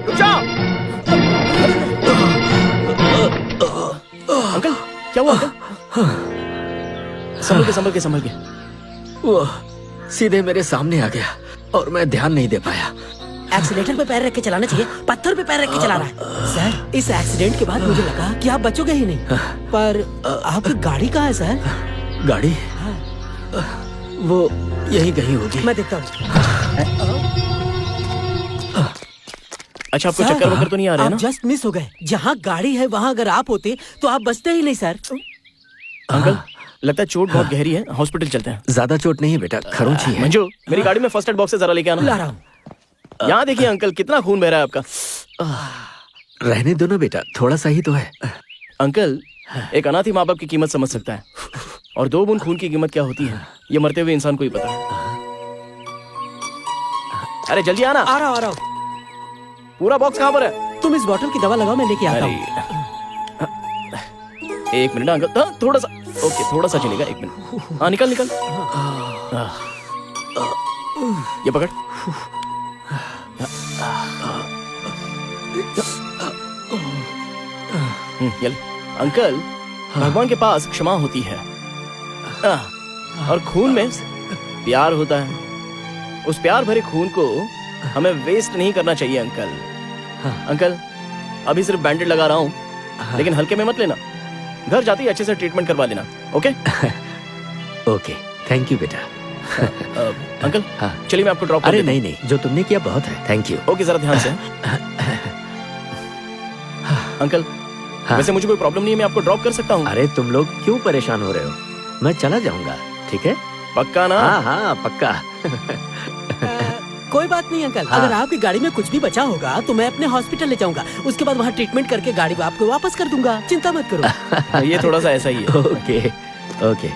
रुक जाओ। अंकल, क्या हुआ अंकल? संभल के। वो सीधे मेरे सामने आ गया और मैं ध्यान नहीं दे पाया। एक्सीलेटर पे पैर रख के चलाना चाहिए, पत्थर पे पैर रख के चला रहा है। सर, इस एक्सीडेंट के बाद मुझे लगा कि आप बचोगे ही नहीं, पर आपकी गाड़ी कहाँ है सर? गाड़ी? वो यही कहीं होगी। मैं देखता हूँ। अच्छा, आपको चक्कर वक्कर तो नहीं आ रहे आप ना? जस्ट मिस हो गए। जहाँ गाड़ी है वहाँ अगर आप होते तो आप बचते ही नहीं सर। अंकल, लगता है चोट बहुत गहरी है, हॉस्पिटल चलते हैं। ज्यादा चोट नहीं है बेटा, खरोंची है। मंजू, मेरी गाड़ी में फर्स्ट एड बॉक्स से जरा लेके आना। ला रहा हूँ। यहाँ देखिए अंकल, कितना खून बह रहा है आपका। रहने दो ना बेटा, थोड़ा सा ही तो है। अंकल, एक अनाथ ही माँ बाप की कीमत समझ सकता है, और 2 बूंद खून की कीमत क्या होती है ये मरते हुए इंसान को ही पता है। अरे जल्दी आना। आ रहा हूँ। पूरा बॉक्स कहाँ पर है? तुम इस बोतल की दवा लगाओ, मैं लेके आता हूँ। एक मिनट अंकल, थोड़ा सा। ओके, थोड़ा सा चलेगा, 1 मिनट। हाँ, निकल। ये पकड़। ये ले। अंकल, भगवान के पास क्षमा होती है, और खून में प्यार होता है। उस प्यार भरे खून को हमें वेस्ट नहीं करना चाहिए अंकल। अंकल, अभी सिर्फ बैंडेड लगा रहा हूँ, लेकिन हल्के में मत लेना। घर जाते ही अच्छे से ट्रीटमेंट करवा लेना, ओके? ओके, थैंक यू बेटा। अंकल, चलिए मैं आपको ड्रॉप कर अरे देता हूँ। नहीं, जो तुमने किया बहुत है, थैंक यू। ओके, जरा ध्यान से। अंकल, वैसे मुझे कोई प्रॉब्लम नहीं है, मैं आपको ड्रॉप कर सकता हूँ। अरे तुम लोग क्यों परेशान हो रहे हो? मैं चला जाऊंगा, ठीक है? पक्का ना? हाँ, पक्का। कोई बात नहीं अंकल, अगर आपकी गाड़ी में कुछ भी बचा होगा तो मैं अपने हॉस्पिटल ले जाऊंगा, उसके बाद वहाँ ट्रीटमेंट करके गाड़ी आपको वापस कर दूंगा, चिंता मत करो। ये थोड़ा सा ऐसा ही है। Okay,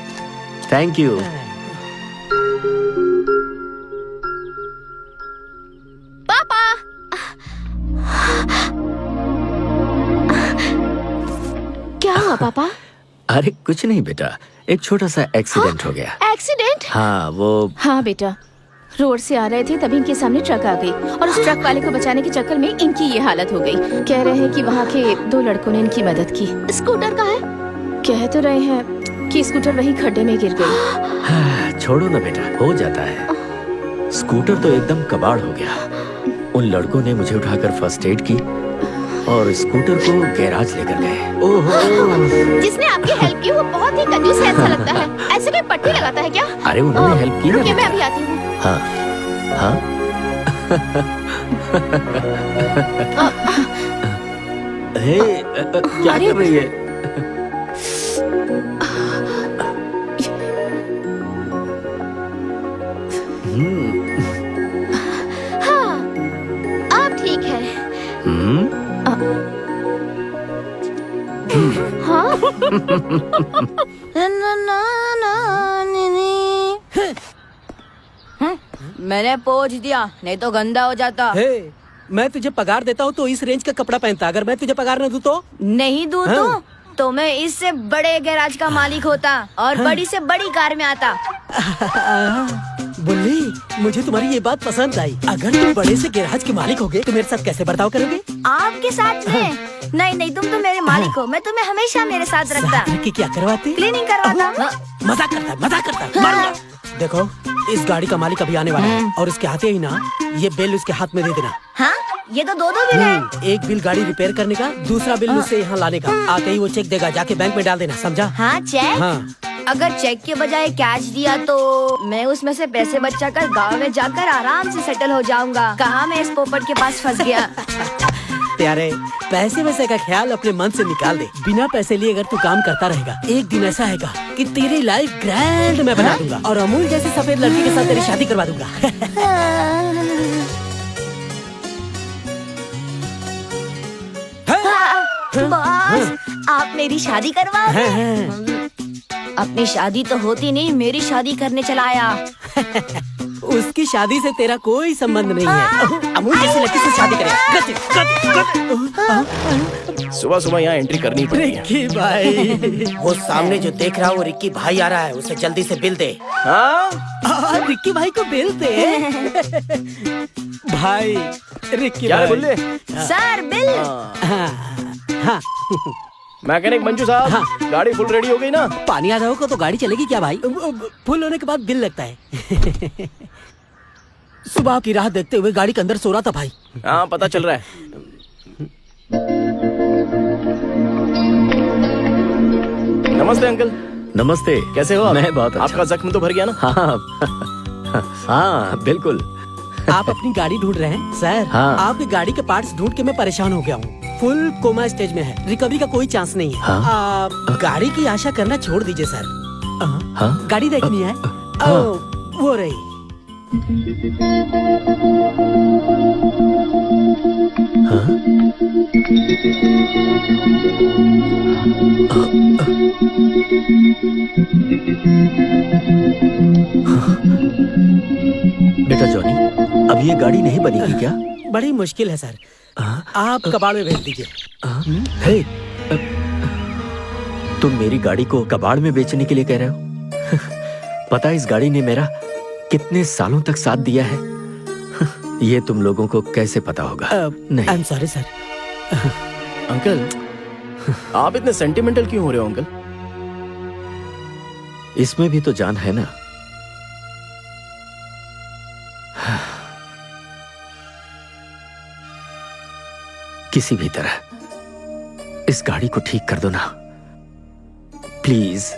thank you. पापा। क्या हुआ पापा? अरे कुछ नहीं बेटा, एक छोटा सा एक्सीडेंट हो गया। एक्सीडेंट? हाँ, वो हाँ बेटा, रोड से आ रहे थे तभी इनके सामने ट्रक आ गई, और उस ट्रक वाले को बचाने के चक्कर में इनकी ये हालत हो गई। कह रहे हैं कि वहाँ के 2 लड़कों ने इनकी मदद की। स्कूटर कहाँ है? कह तो रहे हैं कि स्कूटर वहीं खड्डे में गिर गई। छोड़ो ना बेटा, हो जाता है। स्कूटर तो एकदम कबाड़ हो गया। उन लड़कों ने मुझे उठाकर फर्स्ट एड की और स्कूटर को गैराज लेकर गए। ओहो, जिसने आपकी हेल्प की वो बहुत ही कंजूस है, ऐसा लगता है। ऐसे कोई पट्टी लगाता है क्या? अरे उन्होंने हेल्प की ना रुकिए, मैं बेटा। अभी आती हूँ। हाँ। क्या कर रही है? हाँ, अब ठीक है। हाँ? मैंने पोंछ दिया, नहीं तो गंदा हो जाता। हे, मैं तुझे पगार देता हूँ तो इस रेंज का कपड़ा पहनता। अगर मैं तुझे पगार न दूँ तो? नहीं दूँ हाँ। तो मैं इससे बड़े गैराज का मालिक होता और बड़ी से बड़ी कार में आता। बुल्ली, मुझे तुम्हारी ये बात पसंद आई। अगर तुम बड़े से गैराज के मालिक होगे तो मेरे साथ कैसे बर्ताव करोगे? आपके साथ में? नहीं, तुम तो मेरे मालिक हो। मैं तुम्हें हमेशा मेरे साथ रखता। कि क्या करवाते? क्लीनिंग करवाता। मजाक करता है, मारूंगा। देखो, इस गाड़ी का मालिक अभी आने वाला है और उसके आते ही ना ये बिल उसके हाथ में दे देना। हाँ, ये तो दो बिल है। एक बिल गाड़ी रिपेयर करने का, दूसरा बिल उसे यहाँ लाने का। आते ही वो चेक देगा, जाके बैंक में डाल देना, समझा? हाँ, चेक? हाँ। अगर चेक के बजाय कैश दिया तो मैं उसमें से पैसे बचाकर गांव में जाकर आराम से सेटल हो जाऊंगा। कहाँ मैं इस पोपट के पास फंस गया। प्यारे, पैसे वैसे का ख्याल अपने मन से निकाल दे। बिना पैसे लिए अगर तू काम करता रहेगा, एक दिन ऐसा आएगा कि तेरी लाइफ ग्रैंड मैं बना दूंगा और अमूल जैसी सफेद लड़की के साथ तेरी शादी करवा दूंगा। बॉस, आप मेरी शादी करवाओगे? अपनी शादी तो होती नहीं, मेरी शादी करने चला आया। उसकी शादी से तेरा कोई संबंध नहीं है। अमूल जैसी लड़की से शादी करेगा। सुबह सुबह यहाँ एंट्री करनी पड़ेगी। रिक्की भाई, वो सामने जो देख रहा है वो रिक्की भाई आ रहा है। उसे जल्दी से बिल दे। हाँ, रिक्की भाई को बिल दे। भाई, रिक्की क्या भाई। बोले? Sir, bill. हाँ। मैकेनिक मंजू साहब, गाड़ी फुल रेडी हो गई ना? पानी आ रहा होगा तो गाड़ी चलेगी क्या भाई? फुल होने के बाद बिल लगता है। सुबह की राह देखते हुए गाड़ी के अंदर सो रहा था भाई। हाँ, पता चल रहा है। नमस्ते अंकल। नमस्ते। कैसे हो आप? मैं बहुत अच्छा। आपका जख्म तो भर गया ना? हाँ, बिल्कुल। आप अपनी गाड़ी ढूंढ रहे हैं सर? हाँ। आपकी गाड़ी के पार्ट्स ढूंढ के मैं परेशान हो गया हूँ। फुल कोमा स्टेज में है, रिकवरी का कोई चांस नहीं है। हाँ? आप गाड़ी की आशा करना छोड़ दीजिए सर। हाँ? गाड़ी देखनी है? वो रही। बेटा जॉनी, अब ये गाड़ी नहीं बनेगी क्या? बड़ी मुश्किल है सर। आप कबाड़ में भेज दीजिए। हे, तुम मेरी गाड़ी को कबाड़ में बेचने के लिए कह रहे हो? पता है इस गाड़ी ने मेरा कितने सालों तक साथ दिया है? ये तुम लोगों को कैसे पता होगा? नहीं। I am sorry sir. Uncle, आप इतने सेंटिमेंटल क्यों हो रहे हो अंकल? इसमें भी तो जान है ना। किसी भी तरह इस गाड़ी को ठीक कर दो ना, प्लीज।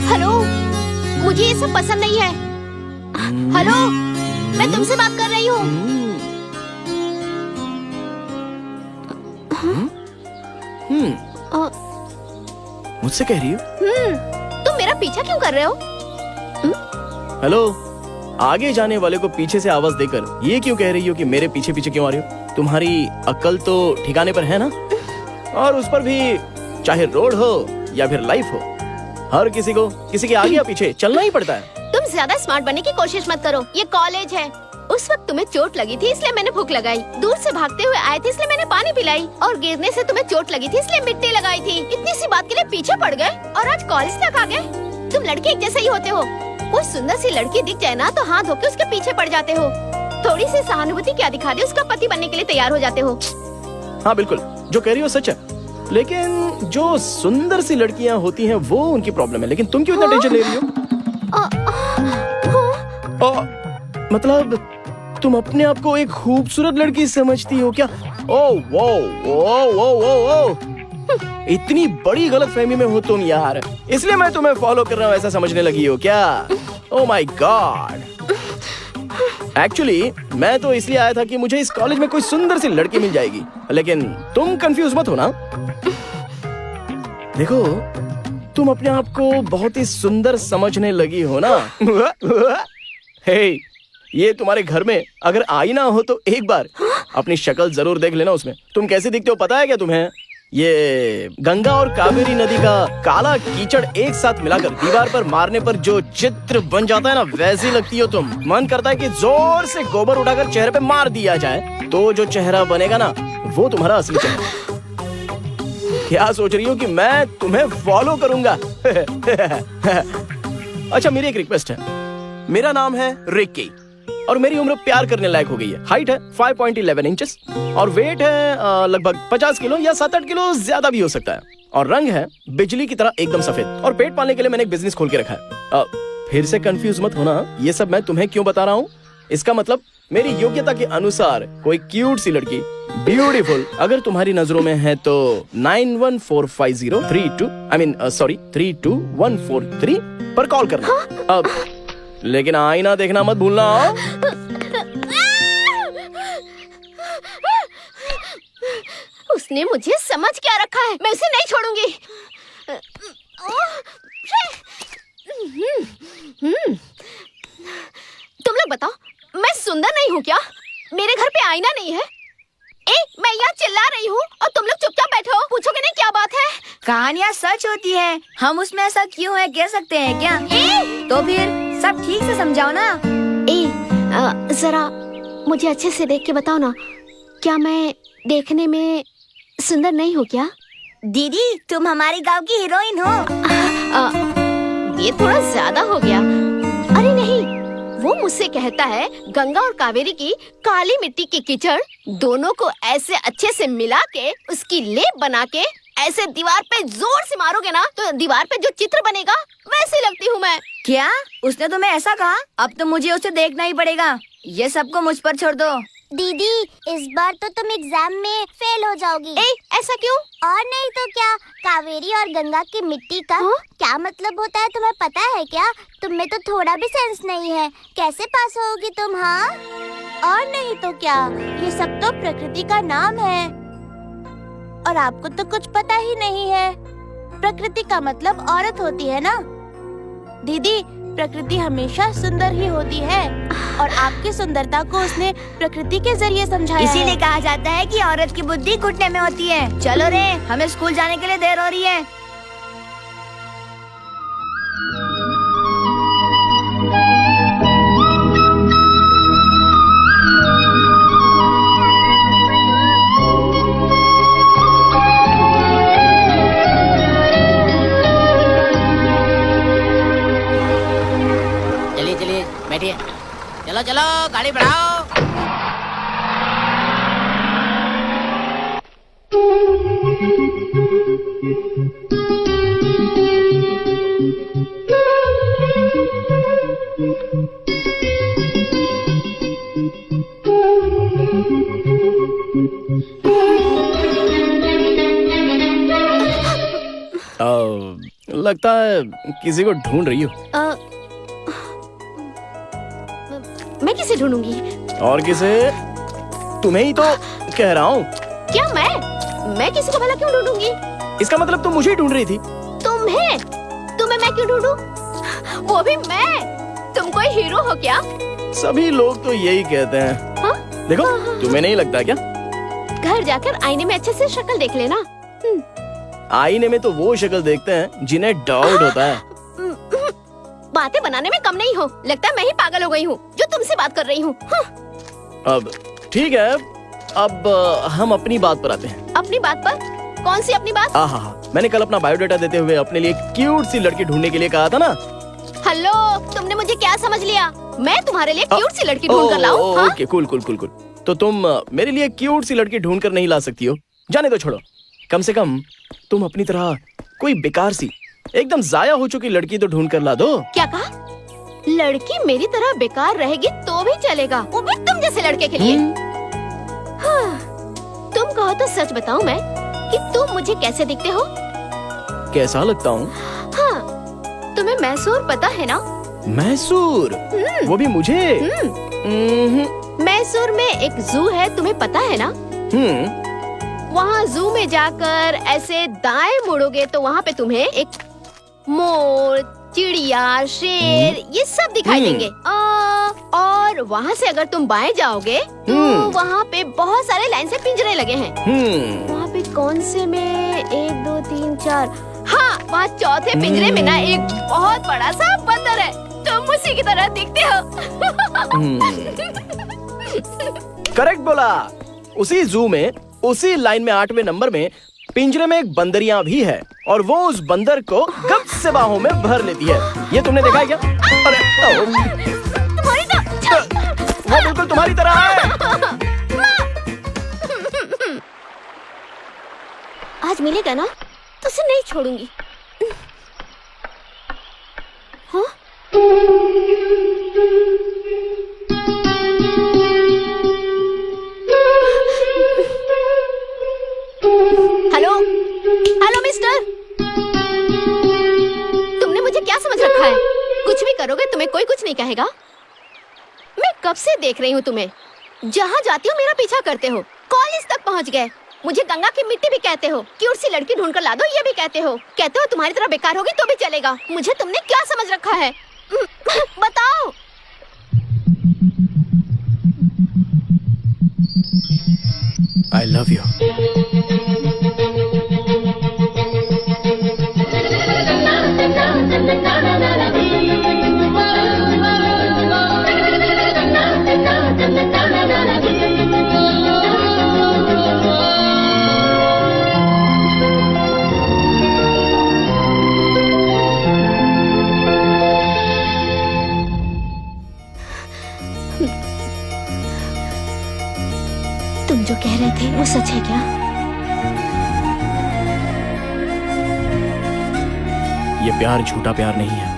हेलो, मुझे ये सब पसंद नहीं है। हेलो, मैं तुमसे बात कर रही हूँ। मुझसे कह रही हो? तुम मेरा पीछा क्यों कर रहे हो? हेलो, आगे जाने वाले को पीछे से आवाज देकर ये क्यों कह रही हो कि मेरे पीछे पीछे क्यों आ रही हो? तुम्हारी अक्ल तो ठिकाने पर है ना? और उस पर भी चाहे रोड हो या फिर लाइफ हो, हर किसी को किसी के आगे या पीछे चलना ही पड़ता है। तुम ज्यादा स्मार्ट बनने की कोशिश मत करो, ये कॉलेज है। उस वक्त तुम्हें चोट लगी थी इसलिए मैंने भूख लगाई, दूर से भागते हुए आए थे इसलिए मैंने पानी पिलाई, और गिरने से तुम्हें चोट लगी थी इसलिए मिट्टी लगाई थी। इतनी सी बात के लिए पीछे पड़ गए और आज कॉलेज तक आ गए। तुम लड़के एक जैसे ही होते हो। कोई सुंदर सी लड़की दिख जाए ना तो हाथ धोके उसके पीछे पड़ जाते हो। थोड़ी सी सहानुभूति क्या दिखा दे, उसका पति बनने के लिए तैयार हो जाते हो। हाँ बिल्कुल, जो कह रही हो सच है, लेकिन जो सुंदर सी लड़कियाँ होती हैं वो उनकी प्रॉब्लम है, लेकिन तुम क्यों इतना टेंशन ले रही हो? मतलब तुम अपने आप को एक खूबसूरत लड़की समझती हो क्या? ओह वो ओ इतनी बड़ी गलतफहमी में हो तुम यार, इसलिए मैं तुम्हें फॉलो कर रहा हूँ ऐसा समझने लगी हो क्या? ओह माय गॉड, एक्चुअली मैं तो इसलिए आया था कि मुझे इस कॉलेज में कोई सुंदर सी लड़की मिल जाएगी, लेकिन तुम कंफ्यूज मत हो ना। देखो, तुम अपने आप को बहुत ही सुंदर समझने लगी हो ना। हे, ये तुम्हारे घर में अगर आईना हो तो एक बार अपनी शक्ल जरूर देख लेना उसमें। तुम कैसे दिखते हो पता है क्या तुम्हें? ये गंगा और कावेरी नदी का काला कीचड़ एक साथ मिलाकर दीवार पर मारने पर जो चित्र बन जाता है ना, वैसी लगती हो तुम। मन करता है कि जोर से गोबर उठाकर चेहरे पे मार दिया जाए, तो जो चेहरा बनेगा ना वो तुम्हारा असली चेहरा। क्या सोच रही हो कि मैं तुम्हें फॉलो करूंगा? अच्छा, मेरी एक रिक्वेस्ट है। मेरा नाम है रिक्की और मेरी उम्र प्यार करने लायक हो गई है। हाइट है 5.11 इंचेस और वेट है लगभग 50 किलो या 7-8 किलो ज्यादा भी हो सकता है, और रंग है बिजली की तरह एकदम सफेद, और पेट पालने के लिए मैंने एक बिजनेस खोल के रखा है। फिर से कंफ्यूज मत होना, ये सब मैं तुम्हें क्यों बता रहा हूँ। इसका मतलब मेरी योग्यता के अनुसार कोई क्यूट सी लड़की, ब्यूटीफुल, अगर तुम्हारी नजरों में है तो 9145032143 पर कॉल करना। अब लेकिन आईना देखना मत भूलना। उसने मुझे समझ क्या रखा है, मैं उसे नहीं छोड़ूंगी। तुम लोग बताओ, मैं सुंदर नहीं हूँ क्या? मेरे घर पे आईना नहीं है? मैं यहाँ चिल्ला रही हूँ और तुम लोग चुपचाप बैठे हो, पूछोगे नहीं क्या बात है? कहानियाँ सच होती है, हम उसमें ऐसा क्यों है कह सकते हैं क्या? तो फिर सब ठीक से समझाओ ना। जरा मुझे अच्छे से देख के बताओ ना, क्या मैं देखने में सुंदर नहीं हूँ क्या? दीदी, तुम हमारे गांव की हीरोइन हो। ये थोड़ा ज्यादा हो गया। अरे नहीं, वो मुझसे कहता है गंगा और कावेरी की काली मिट्टी की कीचड़ दोनों को ऐसे अच्छे से मिला के उसकी लेप बना के ऐसे दीवार पे जोर से मारोगे ना तो दीवार पे जो चित्र बनेगा वैसे लगती हूँ मैं। क्या उसने तुम्हें ऐसा कहा? अब तो मुझे उसे देखना ही पड़ेगा। ये सबको मुझ पर छोड़ दो। दीदी, इस बार तो तुम एग्जाम में फेल हो जाओगी। ऐसा क्यों? और नहीं तो क्या, कावेरी और गंगा की मिट्टी का क्या मतलब होता है तुम्हें पता है क्या? तुम में तो थोड़ा भी सेंस नहीं है, कैसे पास होगी तुम? हाँ, और नहीं तो क्या, ये सब तो प्रकृति का नाम है और आपको तो कुछ पता ही नहीं है। प्रकृति का मतलब औरत होती है ना दीदी। प्रकृति हमेशा सुंदर ही होती है और आपकी सुंदरता को उसने प्रकृति के जरिए समझाया। इसीलिए कहा जाता है कि औरत की बुद्धि घुटने में होती है। चलो रे, हमें स्कूल जाने के लिए देर हो रही है। बैठिए, चलो चलो गाड़ी बढ़ाओ। लगता है किसी को ढूंढ रही हो। मैं किसे ढूंढूंगी? और किसे? तुम्हें ही तो कह रहा हूँ। क्या मैं किसी को भला क्यों ढूंढूंगी? इसका मतलब तुम मुझे ही ढूंढ रही थी। तुम्हें मैं क्यों ढूंढूं? वो भी मैं। तुम कोई हीरो हो क्या? सभी लोग तो यही कहते हैं। हाँ? देखो, तुम्हें नहीं लगता क्या? घर जाकर आईने में अच्छे से शक्ल देख लेना। आईने में तो वो शक्ल देखते हैं जिन्हें डाउट होता है। बातें बनाने में कम नहीं हो। लगता है मैं ही पागल हो गई हूँ जो तुमसे बात कर रही हूँ। अब ठीक है, अब हम अपनी बात पर आते हैं। अपनी बात पर? कौन सी अपनी बात? हाँ, मैंने कल अपना बायोडाटा देते हुए अपने लिए क्यूट सी लड़की ढूंढने के लिए कहा था ना। हेलो, तुमने मुझे क्या समझ लिया? मैं तुम्हारे लिए क्यूट सी लड़की ढूंढ कर लाऊं? हाँ? Okay, cool. तो तुम मेरे लिए क्यूट सी लड़की ढूंढ कर नहीं ला सकती हो? जाने दो, छोड़ो। कम से कम तुम अपनी तरह कोई बेकार सी, एकदम जाया हो चुकी लड़की तो ढूंढ कर ला दो। क्या कहा? लड़की मेरी तरह बेकार रहेगी तो भी चलेगा, वो भी तुम जैसे लड़के के लिए। हाँ, तुम कहो तो सच बताऊं मैं कि तुम मुझे कैसे दिखते हो? कैसा लगता हूँ? हाँ, तुम्हें मैसूर पता है ना? मैसूर? वो भी मुझे? मैसूर में एक जू है, तुम्हें पता है ना? वहाँ जू में जाकर ऐसे दाएं मुड़ोगे तो वहाँ पे तुम्हें एक मोर, चिड़िया, शेर ये सब दिखाई देंगे। और वहाँ से अगर तुम बाएं जाओगे तो वहाँ पे बहुत सारे लाइन से पिंजरे लगे हैं। वहाँ पे कौन से में 1, 2, 3, 4, हाँ, वहाँ चौथे पिंजरे में ना एक बहुत बड़ा सा बंदर है। तुम उसी की तरह दिखते हो। करेक्ट बोला। उसी जू में, उसी लाइन में 8वें नंबर में पिंजरे में एक बंदरियां भी है और वो उस बंदर को गप से बाहों में भर लेती है। ये तुमने देखा है क्या? अरे तुम्हारी वो बिल्कुल तुम्हारी तरह है। आज मिलेगा ना तो उसे नहीं छोड़ूंगी। हाँ? हेलो मिस्टर, तुमने मुझे क्या समझ रखा है? कुछ भी करोगे तुम्हें कोई कुछ नहीं कहेगा। मैं कब से देख रही हूँ तुम्हें, जहाँ जाती हो मेरा पीछा करते हो। कॉलेज तक पहुँच गए, मुझे गंगा की मिट्टी भी कहते हो, क्यूट सी लड़की ढूंढ कर ला दो ये भी कहते हो तुम्हारी तरह बेकार होगी तो भी चलेगा। मुझे तुमने क्या समझ रखा है? बताओ। I love you. तुम जो कह रहे थे वो सच है क्या? ये प्यार झूठा प्यार नहीं है।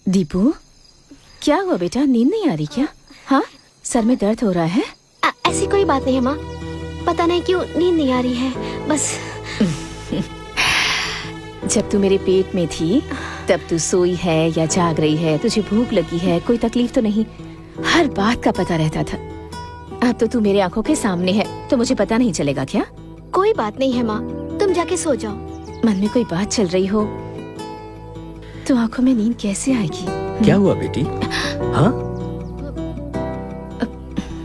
दीपू, क्या हुआ बेटा? नींद नहीं आ रही क्या? हाँ, सर में दर्द हो रहा है? ऐसी कोई बात नहीं है माँ, पता नहीं क्यों नींद नहीं आ रही है बस। जब तू मेरे पेट में थी तब तू सोई है या जाग रही है, तुझे भूख लगी है, कोई तकलीफ तो नहीं, हर बात का पता रहता था। अब तो तू मेरे आंखों के सामने है तो मुझे पता नहीं चलेगा क्या? कोई बात नहीं है माँ, तुम जाके सो जाओ। मन में कोई बात चल रही हो तो आंखों में नींद कैसे आएगी? क्या हुआ बेटी? हाँ?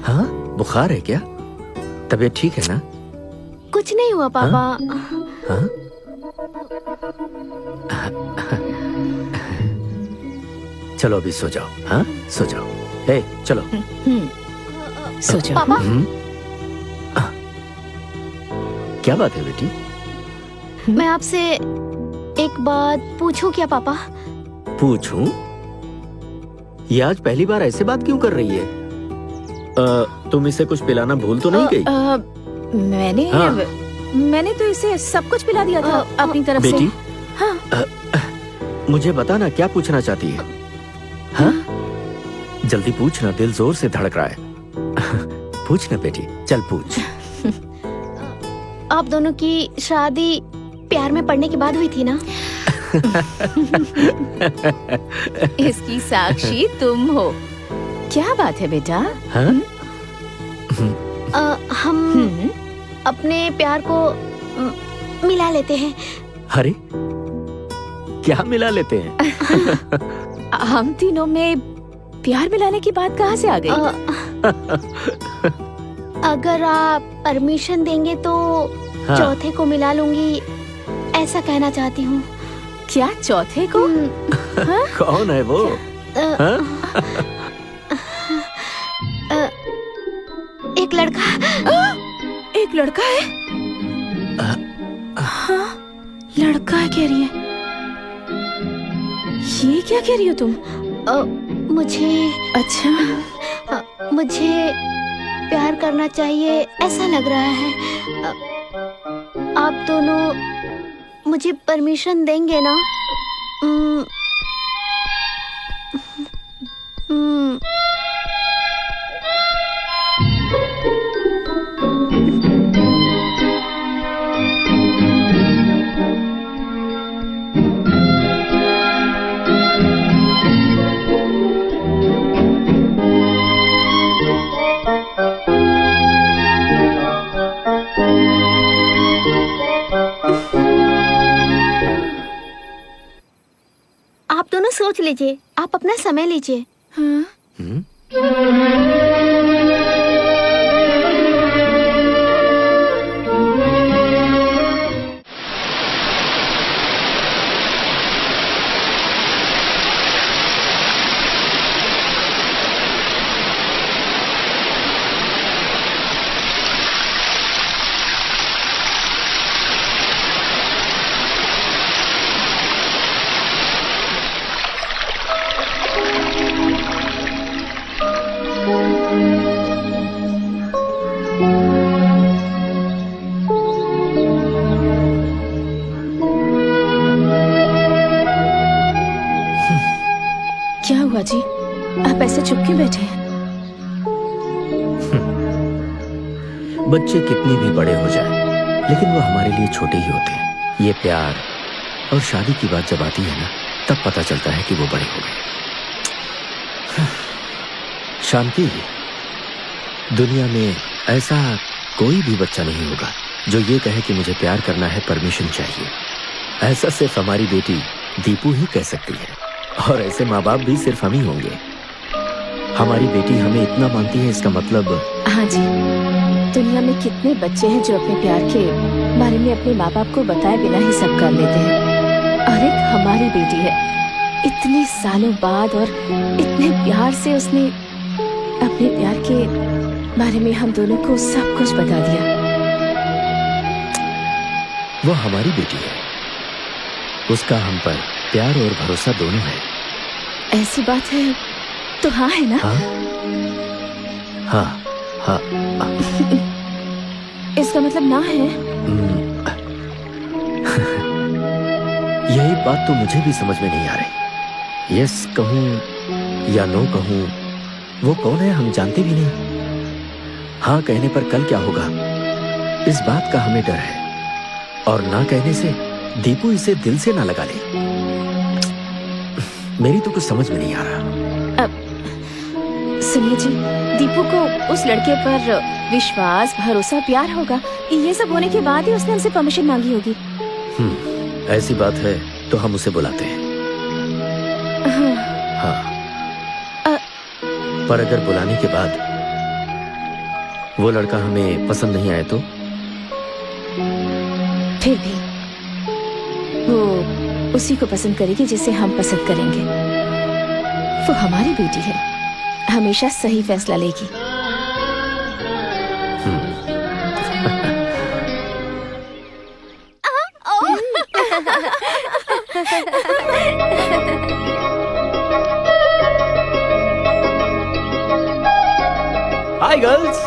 हाँ, बुखार है क्या? तबीयत ठीक है ना? कुछ नहीं हुआ पापा। हाँ? चलो अभी सो जाओ। हाँ, सो जाओ। हे, चलो। सो जाओ। पापा, क्या बात है बेटी? मैं आपसे एक बात पूछूं क्या पापा? पूछूं? ये आज पहली बार ऐसे बात क्यों कर रही है? तुम इसे कुछ पिलाना भूल तो नहीं गई? मैंने तो इसे सब कुछ पिला दिया था अपनी तरफ बेटी, से। हाँ? मुझे बता ना, क्या पूछना चाहती है? हाँ? जल्दी पूछना, दिल जोर से धड़क रहा है। पूछना बेटी, चल पूछ। आप दोनों की शादी प्यार में पड़ने के बाद हुई थी ना? इसकी साक्षी तुम हो। क्या बात है बेटा? हाँ? हम अपने प्यार को मिला लेते हैं। अरे क्या मिला लेते हैं? हम तीनों में प्यार मिलाने की बात कहाँ से आ गई? अगर आप परमिशन देंगे तो हाँ। चौथे को मिला लूंगी, ऐसा कहना चाहती हूँ। क्या चौथे को? हाँ? कौन है वो? हाँ? एक लड़का। एक लड़का है? हाँ, लड़का है कह रही है। ये क्या कह रही हो तुम? मुझे अच्छा, मुझे प्यार करना चाहिए ऐसा लग रहा है। आप दोनों मुझे परमिशन देंगे ना? आप दोनों सोच लीजिए, आप अपना समय लीजिए। हाँ? क्या हुआ जी? आप ऐसे चुप क्यों बैठे हैं? बच्चे कितने भी बड़े हो जाएं, लेकिन वो हमारे लिए छोटे ही होते हैं। ये प्यार और शादी की बात जब आती है ना, तब पता चलता है कि वो बड़े हो गए। शांति, दुनिया में ऐसा कोई भी बच्चा नहीं होगा जो ये कहे कि मुझे प्यार करना है, परमिशन चाहिए। ऐसा सिर्फ हमारी बेटी दीपू ही कह सकती है, और ऐसे माँ बाप भी सिर्फ हम ही होंगे। हमारी बेटी हमें इतना मानती है, इसका मतलब। हाँ जी, दुनिया में कितने बच्चे हैं जो अपने प्यार के बारे में अपने माँ बाप को बताए बिना ही सब कर लेते हैं, और एक हमारी बेटी है। इतने सालों बाद और इतने प्यार से उसने अपने प्यार के बारे में हम दोनों को सब कुछ बता दिया। वो हमारी बेटी है, उसका हम पर प्यार और भरोसा दोनों है। ऐसी बात है तो हाँ है ना? हाँ, हाँ, हाँ। इसका मतलब ना है? यही बात तो मुझे भी समझ में नहीं आ रही। यस कहूं या नो कहूं, वो कौन है हम जानते भी नहीं। हाँ कहने पर कल क्या होगा, इस बात का हमें डर है, और ना कहने से दीपू इसे दिल से ना लगा ले। मेरी तो कुछ समझ में नहीं आ रहा। सुनिए जी, दीपू को उस लड़के पर विश्वास, भरोसा, प्यार होगा। ये सब होने के बाद ही उसने हमसे परमिशन मांगी होगी। ऐसी बात है तो हम उसे बुलाते हैं। हाँ। पर अगर बुलाने के बाद वो लड़का हमें पसंद नहीं आए तो? फिर भी वो उसी को पसंद करेगी जिसे हम पसंद करेंगे। वो हमारी बेटी है, हमेशा सही फैसला लेगी। Hi girls.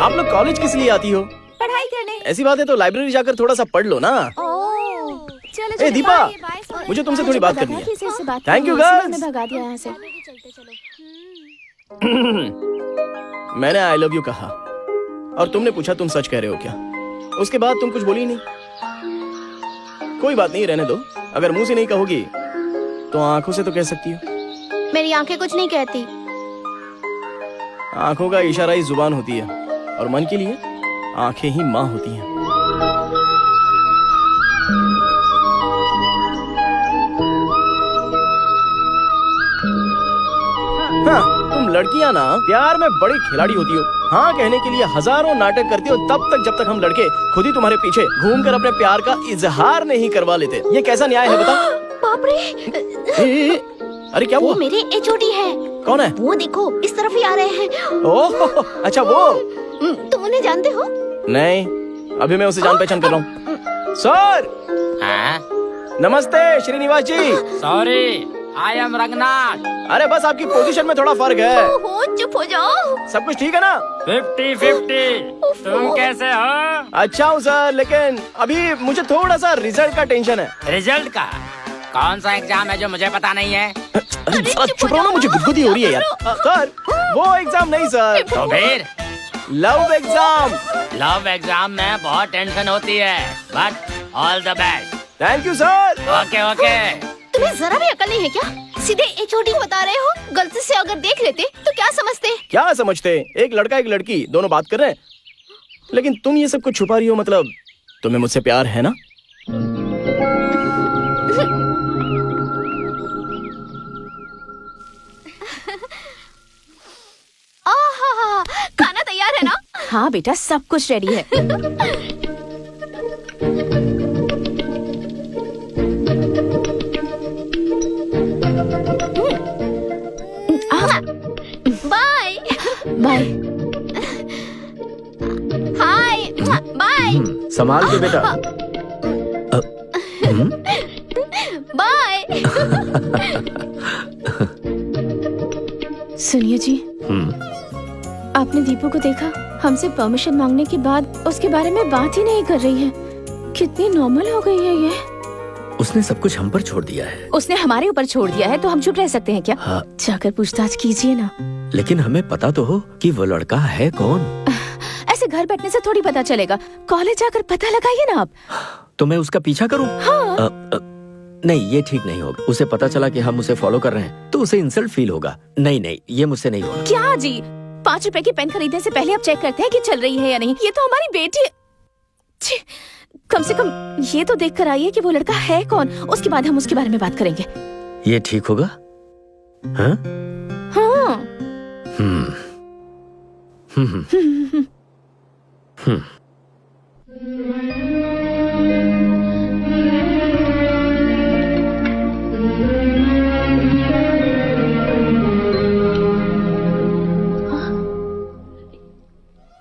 आप लोग कॉलेज किस लिए आती हो? पढ़ाई करने। ऐसी बात है तो लाइब्रेरी जाकर थोड़ा सा पढ़ लो ना। चलो ए दीपा, मुझे तुमसे थोड़ी बात करनी है। Thank you girls. भगा दिया यहाँ से। मैंने आई लव यू कहा और तुमने पूछा तुम सच कह रहे हो क्या? उसके बाद तुम कुछ बोली नहीं। कोई बात नहीं, रहने दो। अगर मुंह से नहीं कहोगी तो आंखों से तो कह सकती हो। मेरी आंखें कुछ नहीं कहती। आंखों का इशारा ही जुबान होती है और मन के लिए आंखें ही माँ होती हैं। हाँ, तुम लड़कियां ना प्यार में बड़ी खिलाड़ी होती हो। हाँ कहने के लिए हजारों नाटक करती हो, तब तक जब तक हम लड़के खुद ही तुम्हारे पीछे घूमकर अपने प्यार का इजहार नहीं करवा लेते। ये कैसा न्याय है बताओ? बाप रे, अरे क्या वो हुआ? मेरे एचओडी है। कौन है? वो देखो, इस तरफ ही आ रहे हैं। ओह अच्छा, वो तुम उन्हें जानते हो? नहीं, अभी मैं उसे जान पहचान कर रहा हूँ। सर नमस्ते Srinivas ji. Sorry, I am Ranganath. अरे बस आपकी पोजीशन में थोड़ा फर्क है। ओहो, चुप हो जाओ। सब कुछ ठीक है ना? 50-50। तुम कैसे हो? अच्छा हूँ सर, लेकिन अभी मुझे थोड़ा सा रिजल्ट का टेंशन है। रिजल्ट का? कौन सा एग्जाम है जो मुझे पता नहीं है? अरे चुप रहो ना, मुझे गुदगुदी हो रही है यार। सर वो एग्जाम नहीं सर। तो फिर? Love exam. लव एग्जाम में बहुत टेंशन होती है, but all the best. Thank you sir. Okay okay. तुम्हें जरा भी अकल नहीं है क्या? सीधे एचओडी बता रहे हो। गलती से अगर देख लेते तो क्या समझते? क्या समझते? एक लड़का एक लड़की दोनों बात कर रहे हैं, लेकिन तुम ये सब कुछ छुपा रही हो। मतलब तुम्हें मुझसे प्यार है ना? आहा, खाना तैयार है ना? हाँ बेटा, सब कुछ रेडी है। Bye bye. हाय बाय संभाल के बेटा। बाय। सुनिए जी, आपने दीपू को देखा? हमसे परमिशन मांगने के बाद उसके बारे में बात ही नहीं कर रही है। कितनी नॉर्मल हो गई है ये। उसने सब कुछ हम पर छोड़ दिया है। उसने हमारे ऊपर छोड़ दिया है तो हम चुप रह सकते हैं क्या? हाँ। जाकर पूछताछ कीजिए ना। लेकिन हमें पता तो हो कि वो लड़का है कौन। ऐसे घर बैठने से थोड़ी पता चलेगा। कॉलेज जाकर पता लगाइए ना आप। तो मैं उसका पीछा करूं? हाँ। नहीं, ये ठीक नहीं होगा। उसे पता चला कि हम उसे फॉलो कर रहे हैं तो उसे इंसल्ट फील होगा। नहीं नहीं, ये मुझसे नहीं होगा। क्या जी, 5 रुपए की पेन खरीदने से पहले आप चेक करते हैं कि चल रही है या नहीं। ये तो हमारी बेटी है। छी, कम से कम ये तो देख कर आइए कि वो लड़का है कौन, उसके बाद हम उसके बारे में बात करेंगे। ये ठीक होगा? हाँ? हाँ।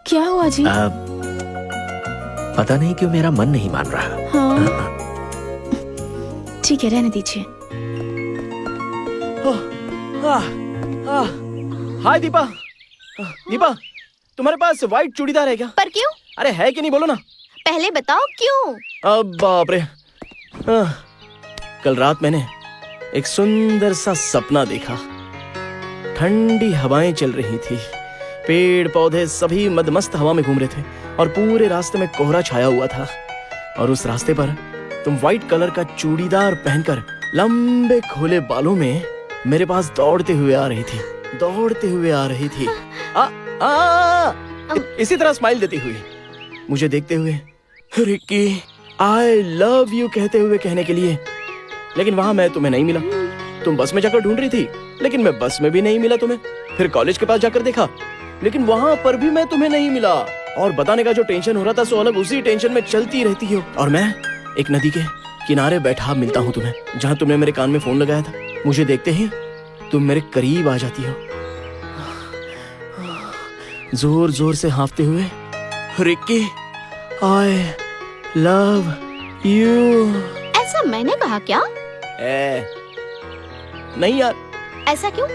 क्या हुआ जी? पता नहीं क्यों मेरा मन नहीं मान रहा। हाँ। ठीक है, रहने दीजिए। हाय दीपा। दीपा, तुम्हारे पास व्हाइट चूड़ीदार है क्या? पर क्यों? अरे है कि नहीं, बोलो ना। पहले बताओ क्यों? अब बाप रे, कल रात मैंने एक सुंदर सा सपना देखा। ठंडी हवाएं चल रही थी, पेड़ पौधे सभी मदमस्त हवा में घूम रहे थे और पूरे रास्ते में कोहरा छाया हुआ था। और उस रास्ते पर तुम व्हाइट कलर का चूड़ीदार पहनकर लंबे खोले बालों में मेरे पास दौड़ते हुए आ रही थी। इसी तरह स्माइल देती हुई, मुझे देखते हुए रिक्की आई लव यू कहते हुए कहने के लिए। लेकिन वहां मैं तुम्हें नहीं मिला। तुम बस में जाकर ढूंढ रही थी, लेकिन मैं बस में भी नहीं मिला तुम्हें। फिर कॉलेज के पास जाकर देखा, लेकिन वहां पर भी मैं तुम्हें नहीं मिला। और बताने का जो टेंशन हो रहा था सो अलग उसी टेंशन में चलती रहती हो। और मैं एक नदी के किनारे बैठा मिलता हूँ तुम्हें, जहाँ तुमने मेरे कान में फोन लगाया था। मुझे देखते ही तुम मेरे करीब आ जाती हो, जोर जोर से हाँफते हुए, रिक्की आई लव यू। ऐसा मैंने कहा क्या? नहीं यार। ऐसा क्यों?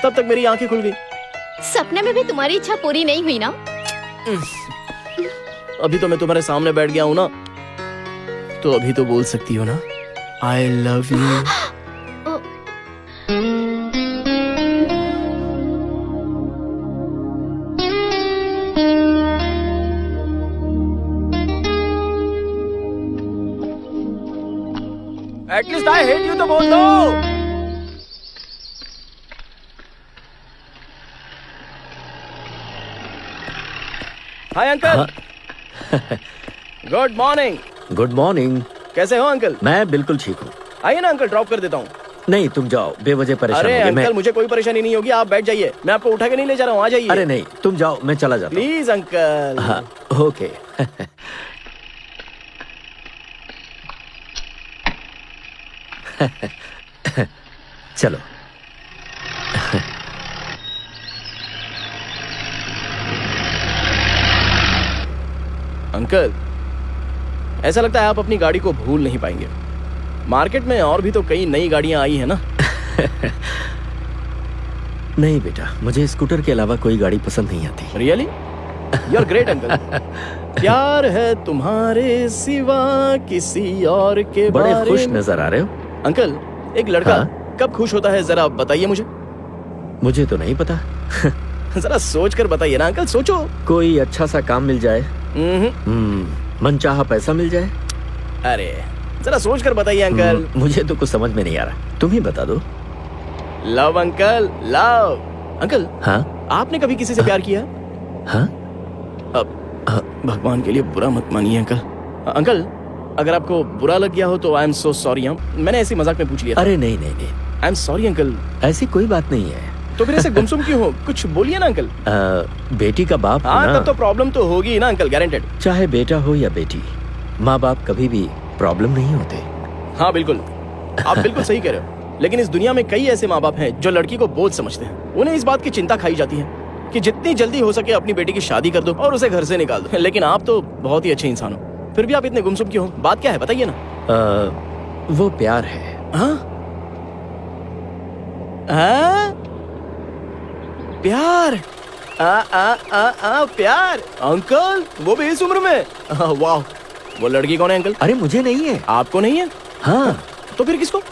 तब तक मेरी आंखें खुल गई। सपने में भी तुम्हारी इच्छा पूरी नहीं हुई ना? अभी तो मैं तुम्हारे सामने बैठ गया हूँ ना, तो अभी तो बोल सकती हो ना, आई love you. At least I hate you तो बोल दो। Hi uncle. Good morning. Good morning. कैसे हो अंकल? मैं बिल्कुल ठीक हूँ। आइए ना अंकल, ड्रॉप कर देता हूँ। नहीं तुम जाओ, बेवजह परेशान अरे होगे। अंकल मुझे कोई परेशानी नहीं होगी, आप बैठ जाइए, मैं आपको उठा के नहीं ले जा रहा हूँ, आ जाइए। अरे नहीं तुम जाओ, मैं चला जाता हूँ। Please uncle. हाँ ओके। चलो। अंकल ऐसा लगता है आप अपनी गाड़ी को भूल नहीं पाएंगे। मार्केट में और भी तो कई नई गाड़ियां आई है ना। नहीं बेटा, मुझे स्कूटर के अलावा कोई गाड़ी पसंद नहीं आती। Really? You are great uncle. प्यार है तुम्हारे सिवा किसी और के बड़े बारे खुश में। नजर आ रहे हो। अंकल एक लड़का कब खुश होता है जरा बताइए मुझे। मुझे तो नहीं पता। जरा सोच कर बताइए ना अंकल, सोचो। कोई अच्छा सा काम मिल जाए, मनचाहा पैसा मिल जाए। अरे जरा सोच कर बताइए अंकल। मुझे तो कुछ समझ में नहीं आ रहा, तुम ही बता दो। Love uncle, love. अंकल हाँ आपने कभी किसी से प्यार किया? हाँ। अब भगवान के लिए बुरा मत मानिए अंकल। अंकल अगर आपको बुरा लग गया हो तो आई एम सो सॉरी। मैंने ऐसी मजाक में पूछ लिया। अरे नहीं नहीं नहीं, आई एम सॉरी अंकल। ऐसी कोई बात नहीं है। तो फिर ऐसे गुमसुम क्यों हो? कुछ बोलिए ना अंकल। बेटी का बाप हो हाँ ना। तब तो प्रॉब्लम तो होगी ही ना अंकल, गारंटेड। चाहे बेटा हो या बेटी, माँ बाप कभी भी प्रॉब्लम नहीं होते। हाँ बिल्कुल, आप बिल्कुल सही कह रहे हो। लेकिन इस दुनिया में कई ऐसे माँ बाप हैं जो लड़की को बोझ समझते हैं। उन्हें इस बात की चिंता खाई जाती है कि जितनी जल्दी हो सके अपनी बेटी की शादी कर दो और उसे घर से निकाल दो। लेकिन आप तो बहुत ही अच्छे इंसान हो, फिर भी आप इतने गुमसुम क्यों हो? बात क्या है बताइए ना। वो प्यार है। हाँ? हाँ? प्यार? प्यार अंकल, वो भी इस उम्र में? वाह, वो लड़की कौन है अंकल? अरे मुझे नहीं है। आपको नहीं है? हाँ। तो फिर किसको?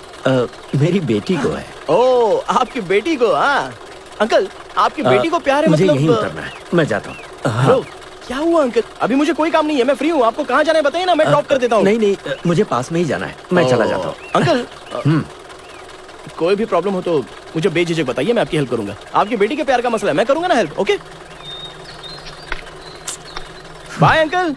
मेरी बेटी को है। ओ आपकी बेटी को? हाँ अंकल आपकी बेटी को प्यार है? मुझे मतलब यहीं उतरना है, मैं जाता हूँ। हाँ। क्या हुआ अंकल? अभी मुझे कोई काम नहीं है, मैं फ्री हूँ। आपको कहाँ जाना है बताइए ना, मैं ड्रॉप कर देता हूँ। नहीं नहीं, मुझे पास में ही जाना है, मैं चला जाता हूँ। अंकल कोई भी प्रॉब्लम हो तो मुझे बेझिझक बताइए, मैं आपकी हेल्प करूंगा। आपकी बेटी के प्यार का मसला है, मैं करूंगा ना help. Okay bye uncle.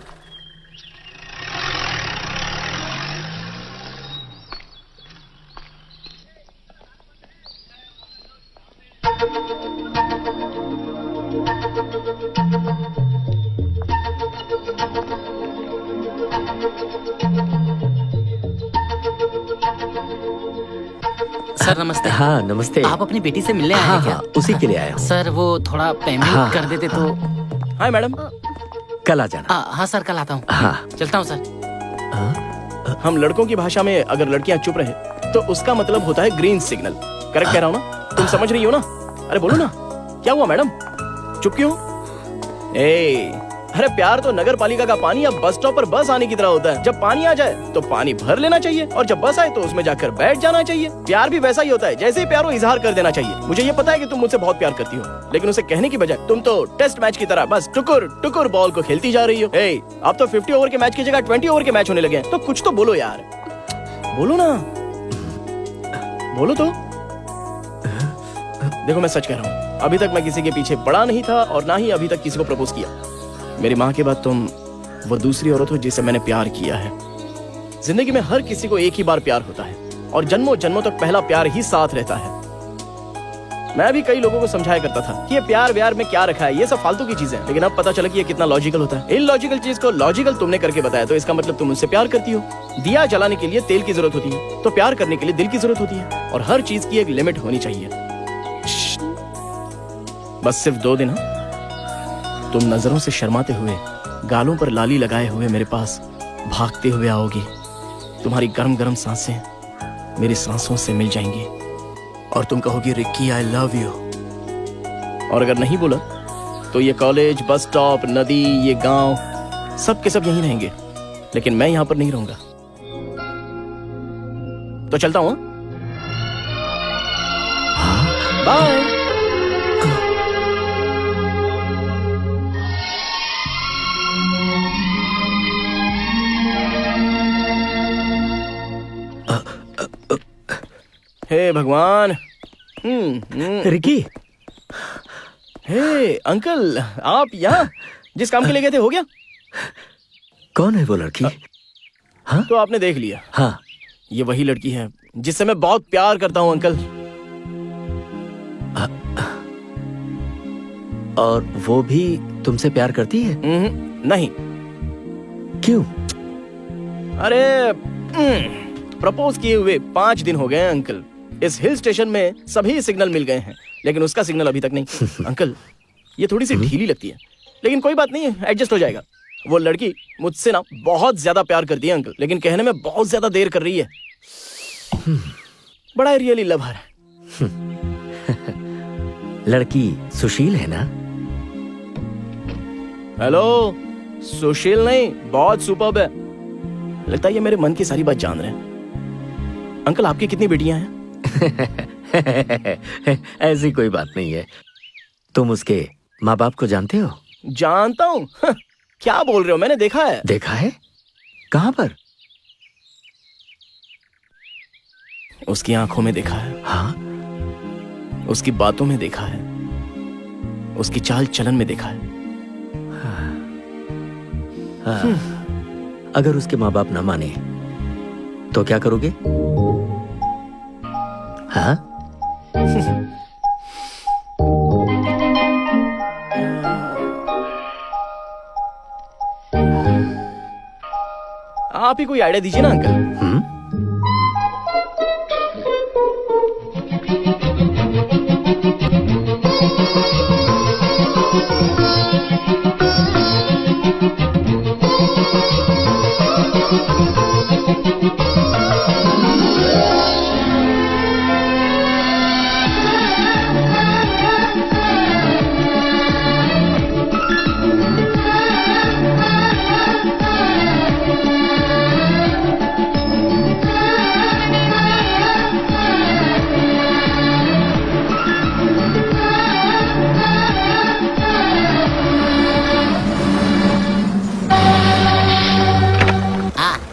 Sir नमस्ते। हाँ नमस्ते। आप अपनी बेटी से मिलने आए हाँ हैं क्या? हाँ, उसी के लिए आया हूँ। सर वो थोड़ा पेमेंट हाँ। कर देते तो। Hi madam. कल आ जाना। हाँ सर कल आता हूँ। हाँ चलता हूँ सर। हम लड़कों की भाषा में अगर लड़कियां चुप रहे तो उसका मतलब होता है ग्रीन सिग्नल। करेक्ट कह रहा हूँ ना? तुम समझ रही हो ना? अरे बोलो ना, क्या हुआ मैडम, चुप क्यों? अरे प्यार तो नगर पालिका का पानी या बस स्टॉप पर बस आने की तरह होता है। जब पानी आ जाए तो पानी भर लेना चाहिए और जब बस आए तो उसमें जाकर बैठ जाना चाहिए। प्यार भी वैसा ही होता है, जैसे ही प्यार हो इजहार कर देना चाहिए। मुझे ये पता है कि तुम मुझसे बहुत प्यार करती हो, लेकिन उसे कहने की बजाय तुम तो टेस्ट मैच की तरह बस टुकुर टुकुर बॉल को खेलती जा रही हो। अब तो 50 ओवर के मैच की जगह 20 ओवर के मैच होने लगे हैं, तो कुछ तो बोलो यार, बोलो ना, बोलो तो। देखो मैं सच कह रहा हूँ, अभी तक मैं किसी के पीछे पड़ा नहीं था और ना ही अभी तक किसी को प्रपोज किया। मेरी माँ के बाद तुम वो दूसरी औरत हो जिसे मैंने प्यार किया है। जिंदगी में हर किसी को एक ही बार प्यार होता है और जन्मों जन्मों तक पहला प्यार ही साथ रहता है। मैं भी कई लोगों को समझाया करता था कि ये प्यार व्यार में क्या रखा है, ये सब फालतू की चीजें हैं, लेकिन अब पता चला कि ये कितना लॉजिकल होता है। इलॉजिकल चीज को लॉजिकल तुमने करके बताया, तो इसका मतलब तुम मुझसे प्यार करती हो। दिया जलाने के लिए तेल की जरूरत होती है, तो प्यार करने के लिए दिल की जरूरत होती है, और हर चीज की एक लिमिट होनी चाहिए। बस सिर्फ 2 दिन तुम नजरों से शर्माते हुए, गालों पर लाली लगाए हुए मेरे पास भागते हुए आओगी। तुम्हारी गरम गरम सांसें मेरी सांसों से मिल जाएंगी और तुम कहोगी रिक्की आई लव यू। और अगर नहीं बोला तो ये कॉलेज, बस स्टॉप, नदी, ये गांव सब के सब यहीं रहेंगे, लेकिन मैं यहां पर नहीं रहूंगा। तो चलता हूं। बाय। हे भगवान। रिकी, हे अंकल, आप यहाँ जिस काम के लिए गए थे हो गया? कौन है वो लड़की? हाँ तो आपने देख लिया। हाँ, ये वही लड़की है जिससे मैं बहुत प्यार करता हूँ अंकल। और वो भी तुमसे प्यार करती है? नहीं। क्यों? अरे प्रपोज किए हुए 5 दिन हो गए हैं अंकल। इस हिल स्टेशन में सभी सिग्नल मिल गए हैं, लेकिन उसका सिग्नल अभी तक नहीं। अंकल, ये थोड़ी सी ढीली लगती है, लेकिन कोई बात नहीं है, एडजस्ट हो जाएगा। वो लड़की मुझसे ना बहुत ज्यादा प्यार करती है अंकल, लेकिन कहने में बहुत ज्यादा देर कर रही है। बड़ा रियली लव हर। लड़की सुशील है ना? हेलो, सुशील नहीं, बहुत सुपर्ब है। लगता है ये मेरे मन की सारी बात जान रहे हैं। अंकल, आपकी कितनी बेटियां हैं? ऐसी कोई बात नहीं है। तुम उसके माँ बाप को जानते हो? जानता हूँ। क्या बोल रहे हो? मैंने देखा है। देखा है? कहाँ पर? उसकी आंखों में देखा है। हाँ? उसकी बातों में देखा है, उसकी चाल चलन में देखा है। अगर उसके माँ बाप न माने तो क्या करोगे? हाँ? आप ही कोई आइडिया दीजिए ना अंकल।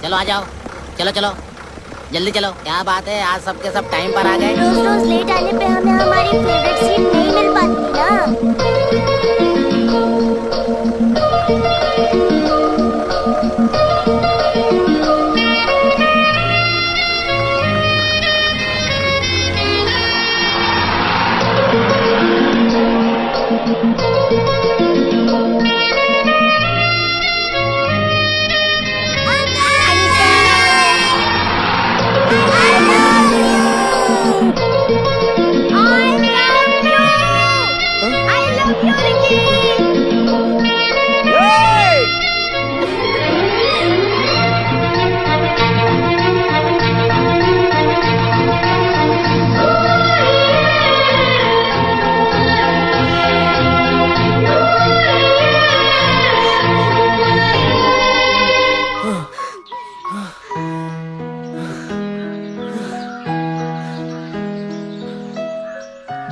चलो आ जाओ, चलो चलो जल्दी चलो। क्या बात है, आज सबके सब टाइम पर आ गए। रोज रोज लेट आने पे हमें हमारी फेवरेट सीट नहीं मिल पाती ना।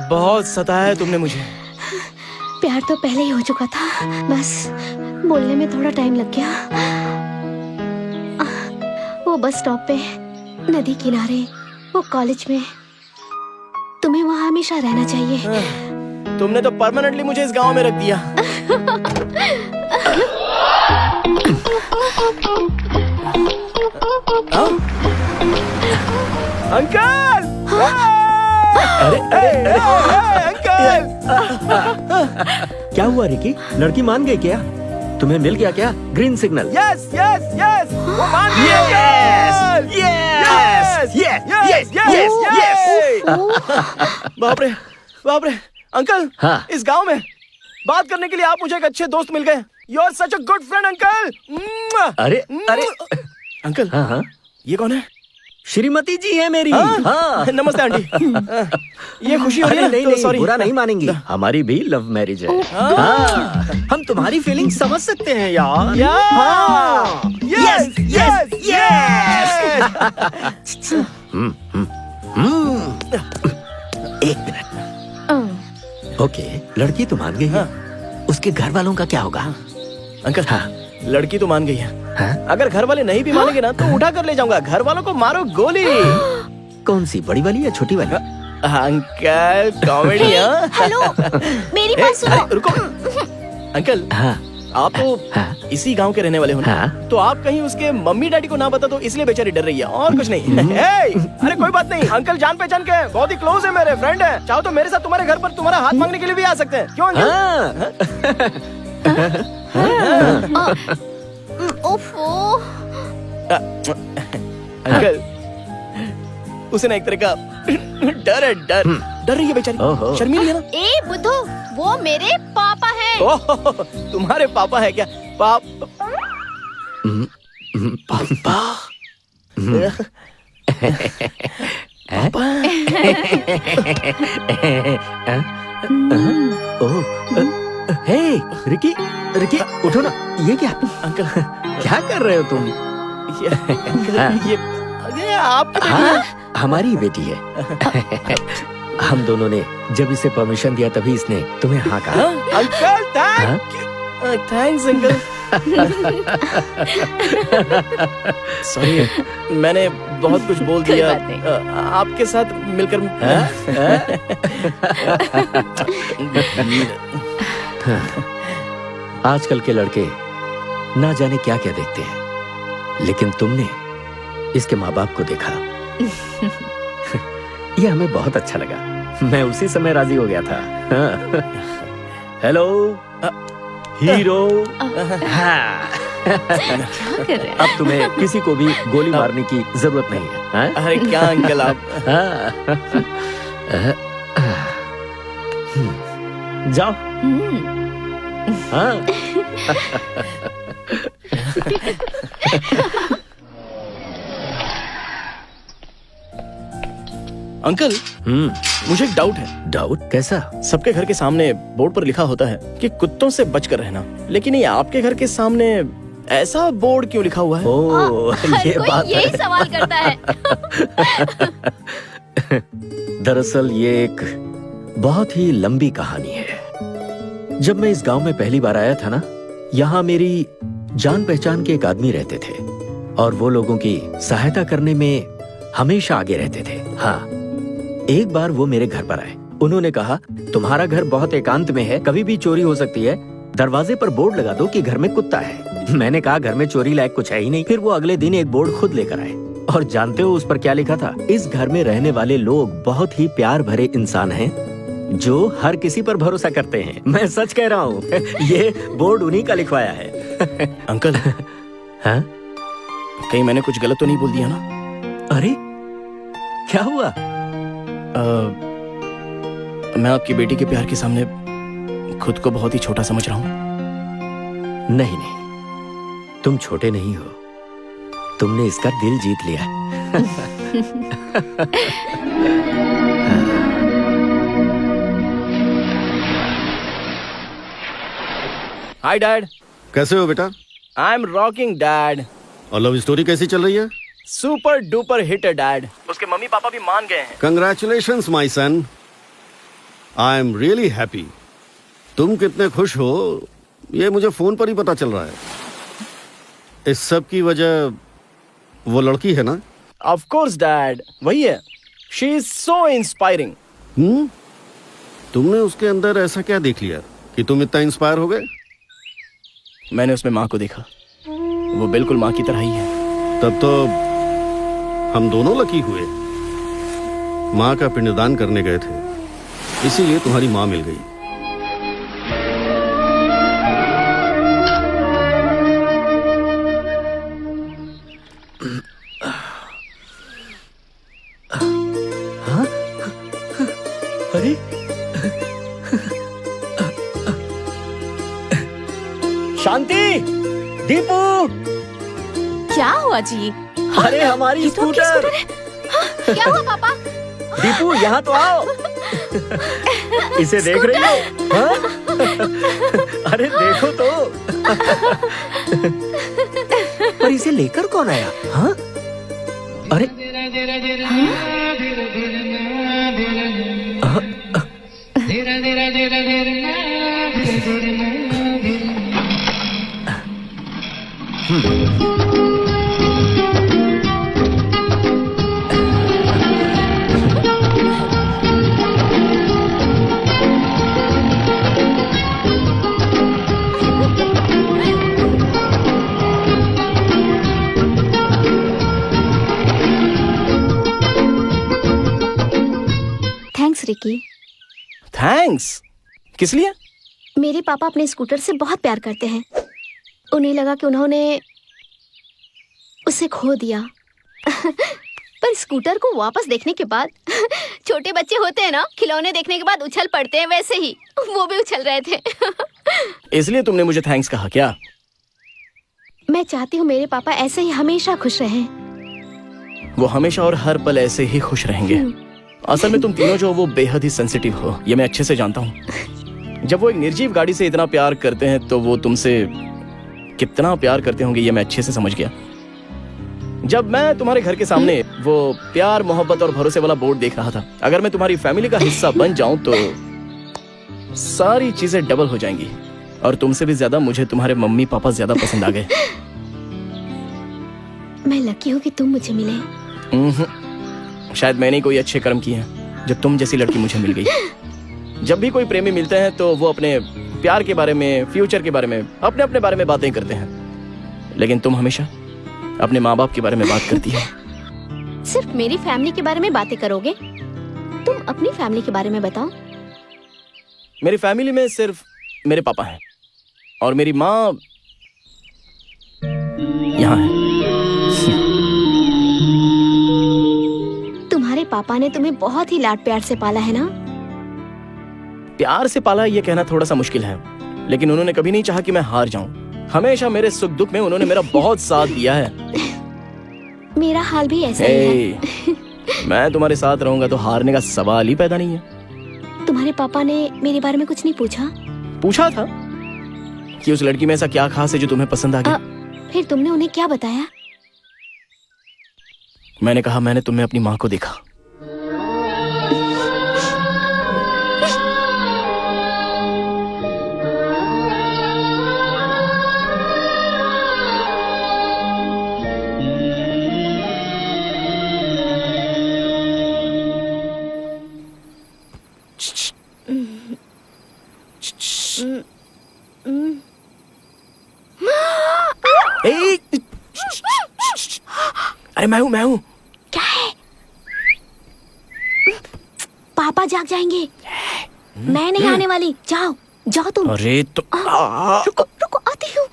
बहुत सताया है तुमने मुझे। प्यार तो पहले ही हो चुका था, बस बोलने में थोड़ा टाइम लग गया। वो बस स्टॉप पे, नदी किनारे, वो कॉलेज में, तुम्हें वहाँ हमेशा रहना चाहिए। तुमने तो परमानेंटली मुझे इस गांव में रख दिया। अंकल! अरे अंकल! क्या हुआ रिकी? लड़की मान गई क्या? तुम्हें मिल गया क्या green signal? Yes yes yes, वो मान गई uncle! Yes yes yes yes. बाप रे बाप रे अंकल! हाँ? इस गांव में बात करने के लिए आप मुझे एक अच्छे दोस्त मिल गए। You are such a good friend uncle. अरे अरे अंकल, हाँ हाँ, ये कौन है? श्रीमती जी है मेरी। हाँ। नमस्ते आंटी। ये खुशी हो रही है? नहीं तो नहीं, सॉरी। बुरा नहीं मानेंगी, हमारी भी लव मैरिज है। हाँ, हम तुम्हारी फीलिंग समझ सकते हैं यार। Yes yes yes. एक मिनट। ओके, लड़की तो मान गई है, उसके घर वालों का क्या होगा? अंकल, हाँ, लड़की तो मान गई है। हाँ? अगर घर वाले नहीं भी मानेंगे ना तो उठा कर ले जाऊंगा। घर वालों को मारो गोली। कौन सी, बड़ी वाली या छोटी वाली? Uncle comedy. हेलो, मेरी बात सुनो। रुको अंकल। हाँ आप तो हाँ इसी गांव के रहने वाले हो ना? हाँ। तो आप कहीं उसके मम्मी डैडी को ना बता तो इसलिए बेचारी डर रही है, और कुछ नहीं। अरे कोई बात नहीं, अंकल जान पहचान के हैं, बहुत ही क्लोज है, मेरे फ्रेंड है। चाहो तो मेरे साथ तुम्हारे घर पर तुम्हारा हाथ मांगने के लिए भी आ सकते हैं, क्यों अंकल? ओफो। अंकल उसे ना एक तरह का डर है, डर रही है बेचारी, शर्मीली है ना। ए बुद्धू, वो मेरे पापा हैं। ओह, तुम्हारे पापा है क्या? पापा। ओह, हे रिकी, रिकी उठो ना। ये क्या अंकल, क्या कर रहे हो तुम? ये आपकी बेटी है? हमारी बेटी है। हम दोनों ने जब इसे परमिशन दिया तभी इसने तुम्हें हाँ कहा। Uncle thanks uncle. सॉरी, मैंने बहुत कुछ बोल दिया। आपके साथ मिलकर आजकल के लड़के ना जाने क्या क्या देखते हैं, लेकिन तुमने इसके माँ बाप को देखा। ये हमें बहुत अच्छा लगा। मैं उसी समय राजी हो गया था। Hello hero. हाँ। क्या कर रहे हैं? अब तुम्हें किसी को भी गोली मारने की जरूरत नहीं है। हाँ? अरे क्या अंकल आप। जाओ। हाँ। अंकल मुझे एक डाउट है। डाउट? कैसा? सबके घर के सामने बोर्ड पर लिखा होता है कि कुत्तों से बचकर रहना, लेकिन ये आपके घर के सामने ऐसा बोर्ड क्यों लिखा हुआ है? ये कोई बात यही सवाल करता है। दरअसल ये एक बहुत ही लंबी कहानी है। जब मैं इस गांव में पहली बार आया था ना, यहाँ मेरी जान पहचान के एक आदमी रहते थे और वो लोगों की सहायता करने में हमेशा आगे रहते थे। हाँ, एक बार वो मेरे घर पर आए। उन्होंने कहा, तुम्हारा घर बहुत एकांत में है, कभी भी चोरी हो सकती है, दरवाजे पर बोर्ड लगा दो कि घर में कुत्ता है। मैंने कहा घर में चोरी लायक कुछ है ही नहीं। फिर वो अगले दिन एक बोर्ड खुद लेकर आए और जानते हो उस पर क्या लिखा था? इस घर में रहने वाले लोग बहुत ही प्यार भरे इंसान हैं जो हर किसी पर भरोसा करते हैं। मैं सच कह रहा हूँ। ये बोर्ड उन्हीं का लिखवाया है। अंकल हाँ? कहीं मैंने कुछ गलत तो नहीं बोल दिया ना? अरे क्या हुआ? मैं आपकी बेटी के प्यार के सामने खुद को बहुत ही छोटा समझ रहा हूँ। नहीं नहीं, तुम छोटे नहीं हो, तुमने इसका दिल जीत लिया। Hi dad. कैसे हो बेटा? I am rocking dad. और लव स्टोरी कैसी चल रही है? सुपर डुपर हिट है डैड। उसके मम्मी पापा भी मान गए हैं। Congratulations my son, I am really happy. तुम कितने खुश हो ये मुझे फोन पर ही पता चल रहा है। इस सब की वजह वो लड़की है ना? ऑफ कोर्स डैड, वही है। She is so inspiring. तुमने उसके अंदर ऐसा क्या देख लिया कि तुम इतना इंस्पायर हो गए? मैंने उसमें माँ को देखा, वो बिल्कुल माँ की तरह ही है। तब तो हम दोनों लकी हुए। माँ का पिंडदान करने गए थे, इसीलिए तुम्हारी माँ मिल गई। हाँ? अरे शांति, दीपू। क्या हुआ जी? अरे हमारी ये तो आपकी स्कूटर। स्कूटर है। हाँ, क्या हुआ पापा? दीपू यहाँ तो आओ। इसे देख रही हो? हाँ? अरे देखो तो। पर इसे लेकर कौन आया? हाँ? अरे रिकी। थैंक्स। किस लिए? मेरे पापा अपने स्कूटर से बहुत प्यार करते हैं। उन्हें लगा कि उन्होंने उसे खो दिया। पर स्कूटर को वापस देखने के बाद छोटे बच्चे होते हैं ना, खिलौने देखने के बाद उछल पड़ते हैं, वैसे ही वो भी उछल रहे थे। इसलिए तुमने मुझे थैंक्स कहा क्या? मैं चाहती हूँ मेरे पापा ऐसे ही हमेशा खुश रहें। वो हमेशा और हर पल ऐसे ही खुश रहेंगे। असल में तुम तीनों जो हो वो बेहद ही सेंसिटिव हो, ये मैं अच्छे से जानता हूँ। जब वो एक निर्जीव गाड़ी से इतना प्यार करते हैं तो वो तुमसे कितना प्यार करते होंगे ये मैं अच्छे से समझ गया। जब मैं तुम्हारे घर के सामने वो प्यार, मोहब्बत और भरोसे वाला बोर्ड देख रहा था, अगर मैं तुम्हारी फैमिली का हिस्सा बन जाऊं तो सारी चीजें डबल हो जाएंगी और तुमसे भी ज्यादा मुझे तुम्हारे मम्मी पापा ज्यादा पसंद आ गए। मैं लकी हूँ कि तुम मुझे मिले। शायद मैंने कोई अच्छे कर्म किए हैं जो तुम जैसी लड़की मुझे मिल गई। जब भी कोई प्रेमी मिलते हैं तो वो अपने प्यार के बारे में, फ्यूचर के बारे में, अपने अपने बारे में बातें करते हैं, लेकिन तुम हमेशा अपने माँ बाप के बारे में बात करती है। सिर्फ मेरी फैमिली के बारे में बातें करोगे? तुम अपनी फैमिली के बारे में बताओ। मेरी फैमिली में सिर्फ मेरे पापा हैं और मेरी माँ यहाँ है। तुम्हारे पापा ने तुम्हें बहुत ही लाड प्यार से पाला है ना? प्यार से पाला ये कहना थोड़ा सा मुश्किल है, लेकिन उन्होंने कभी नहीं चाहा कि मैं हार जाऊं। हमेशा मेरे सुख दुख में उन्होंने मेरा बहुत साथ दिया है। मेरा हाल भी ऐसा ही है। मैं तुम्हारे साथ रहूंगा तो हारने का सवाल ही पैदा नहीं है। तुम्हारे पापा ने मेरे बारे में कुछ नहीं पूछा? पूछा था कि उस लड़की में ऐसा क्या खास है जो तुम्हें पसंद आ गया। फिर तुमने उन्हें क्या बताया? मैंने कहा मैंने तुम्हें अपनी माँ को देखा। अरे मैं हूँ। क्या है? पापा जाग जाएंगे। मैं नहीं आने वाली। जाओ जाओ तुम। अरे तो रुको रुको, आती हूँ।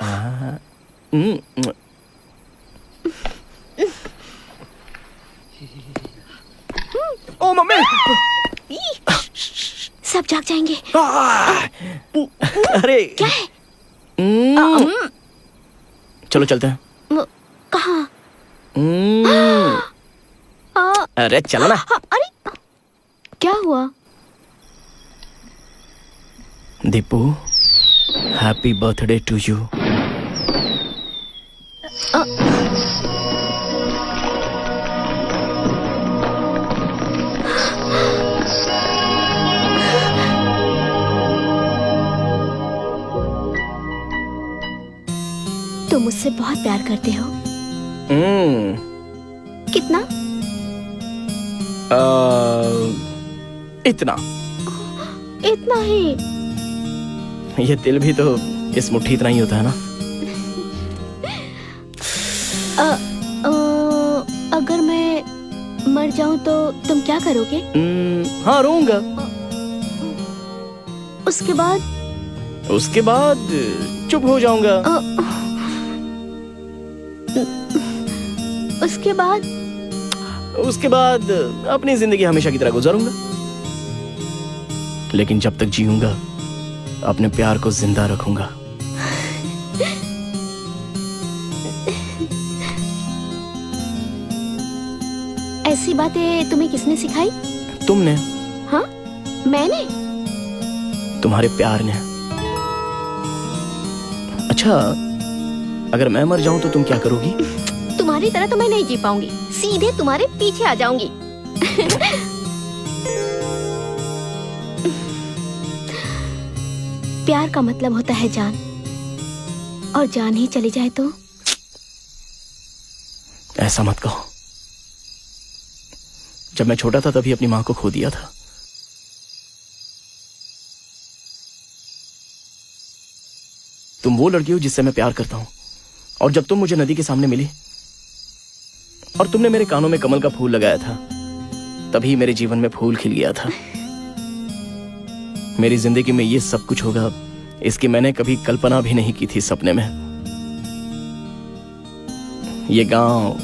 ओ मम्मी। सब जाग जाएंगे। अरे क्या है? चलो चलते हैं। कहाँ? अरे चलो ना। अरे क्या हुआ? Deepu, happy birthday to you. तुम मुझसे बहुत प्यार करते हो। कितना? इतना। इतना ही? ये दिल भी तो इस मुट्ठी इतना ही होता है ना। अगर मैं मर जाऊं तो तुम क्या करोगे? हाँ, रोऊंगा। उसके बाद? उसके बाद चुप हो जाऊंगा। उसके बाद? उसके बाद अपनी जिंदगी हमेशा की तरह गुजारूंगा, लेकिन जब तक जीऊंगा अपने प्यार को जिंदा रखूंगा। ऐसी बातें तुम्हें किसने सिखाई? तुमने। हाँ, मैंने? तुम्हारे प्यार ने। अच्छा, अगर मैं मर जाऊं तो तुम क्या करोगी? तुम्हारी तरह तो मैं नहीं जी पाऊंगी, सीधे तुम्हारे पीछे आ जाऊंगी। प्यार का मतलब होता है जान, और जान ही चली जाए तो? ऐसा मत कहो। जब मैं छोटा था तभी अपनी माँ को खो दिया था। तुम वो लड़की हो जिससे मैं प्यार करता हूं, और जब तुम मुझे नदी के सामने मिली और तुमने मेरे कानों में कमल का फूल लगाया था, तभी मेरे जीवन में फूल खिल गया था। मेरी जिंदगी में ये सब कुछ होगा, इसकी मैंने कभी कल्पना भी नहीं की थी सपने में। ये गांव,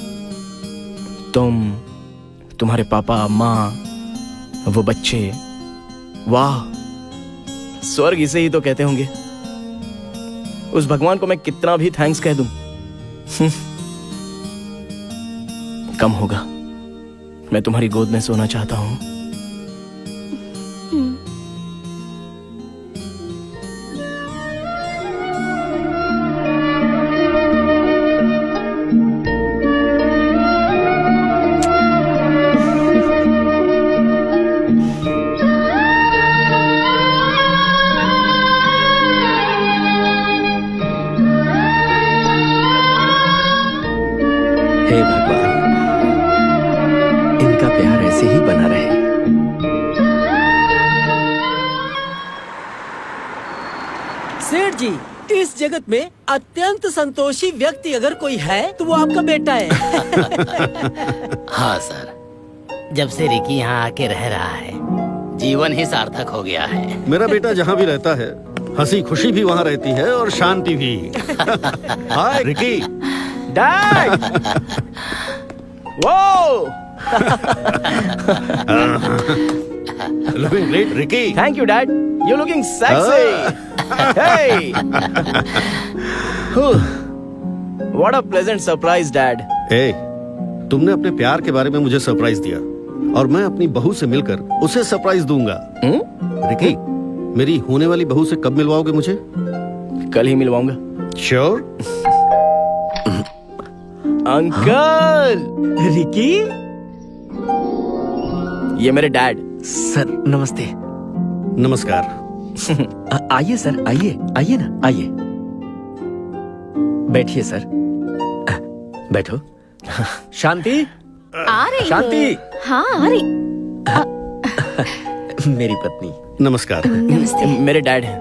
तुम्हारे पापा, माँ, वो बच्चे, वाह, स्वर्ग इसे ही तो कहते होंगे। उस भगवान को मैं कितना भी थैंक्स कह दूं, कम होगा। मैं तुम्हारी गोद में सोना चाहता हूं। हे भगवान, इनका प्यार ऐसे ही बना रहे। सेठ जी, इस जगत में अत्यंत संतोषी व्यक्ति अगर कोई है तो वो आपका बेटा है। हाँ सर, जब से रिकी यहाँ आके रह रहा है, जीवन ही सार्थक हो गया है। मेरा बेटा जहाँ भी रहता है, हंसी खुशी भी वहाँ रहती है और शांति भी। हाय रिकी। डैड! वो! Looking great Ricky. Thank you dad, you looking sexy. Hey! What a pleasant surprise, Dad. ए, तुमने अपने प्यार के बारे में मुझे सरप्राइज दिया और मैं अपनी बहू से मिलकर उसे सरप्राइज दूंगा। रिकी, मेरी होने वाली बहू से कब मिलवाओगे मुझे? कल ही मिलवाऊंगा। श्योर? अंकल! रिकी, ये मेरे डैड। सर नमस्ते। नमस्कार। आइए सर, आइए आइए ना, आइए बैठिए सर। बैठो। शांति, आ रही शांति। हूँ। हाँ आ रही। मेरी पत्नी। नमस्कार। नमस्ते। मेरे डैड हैं।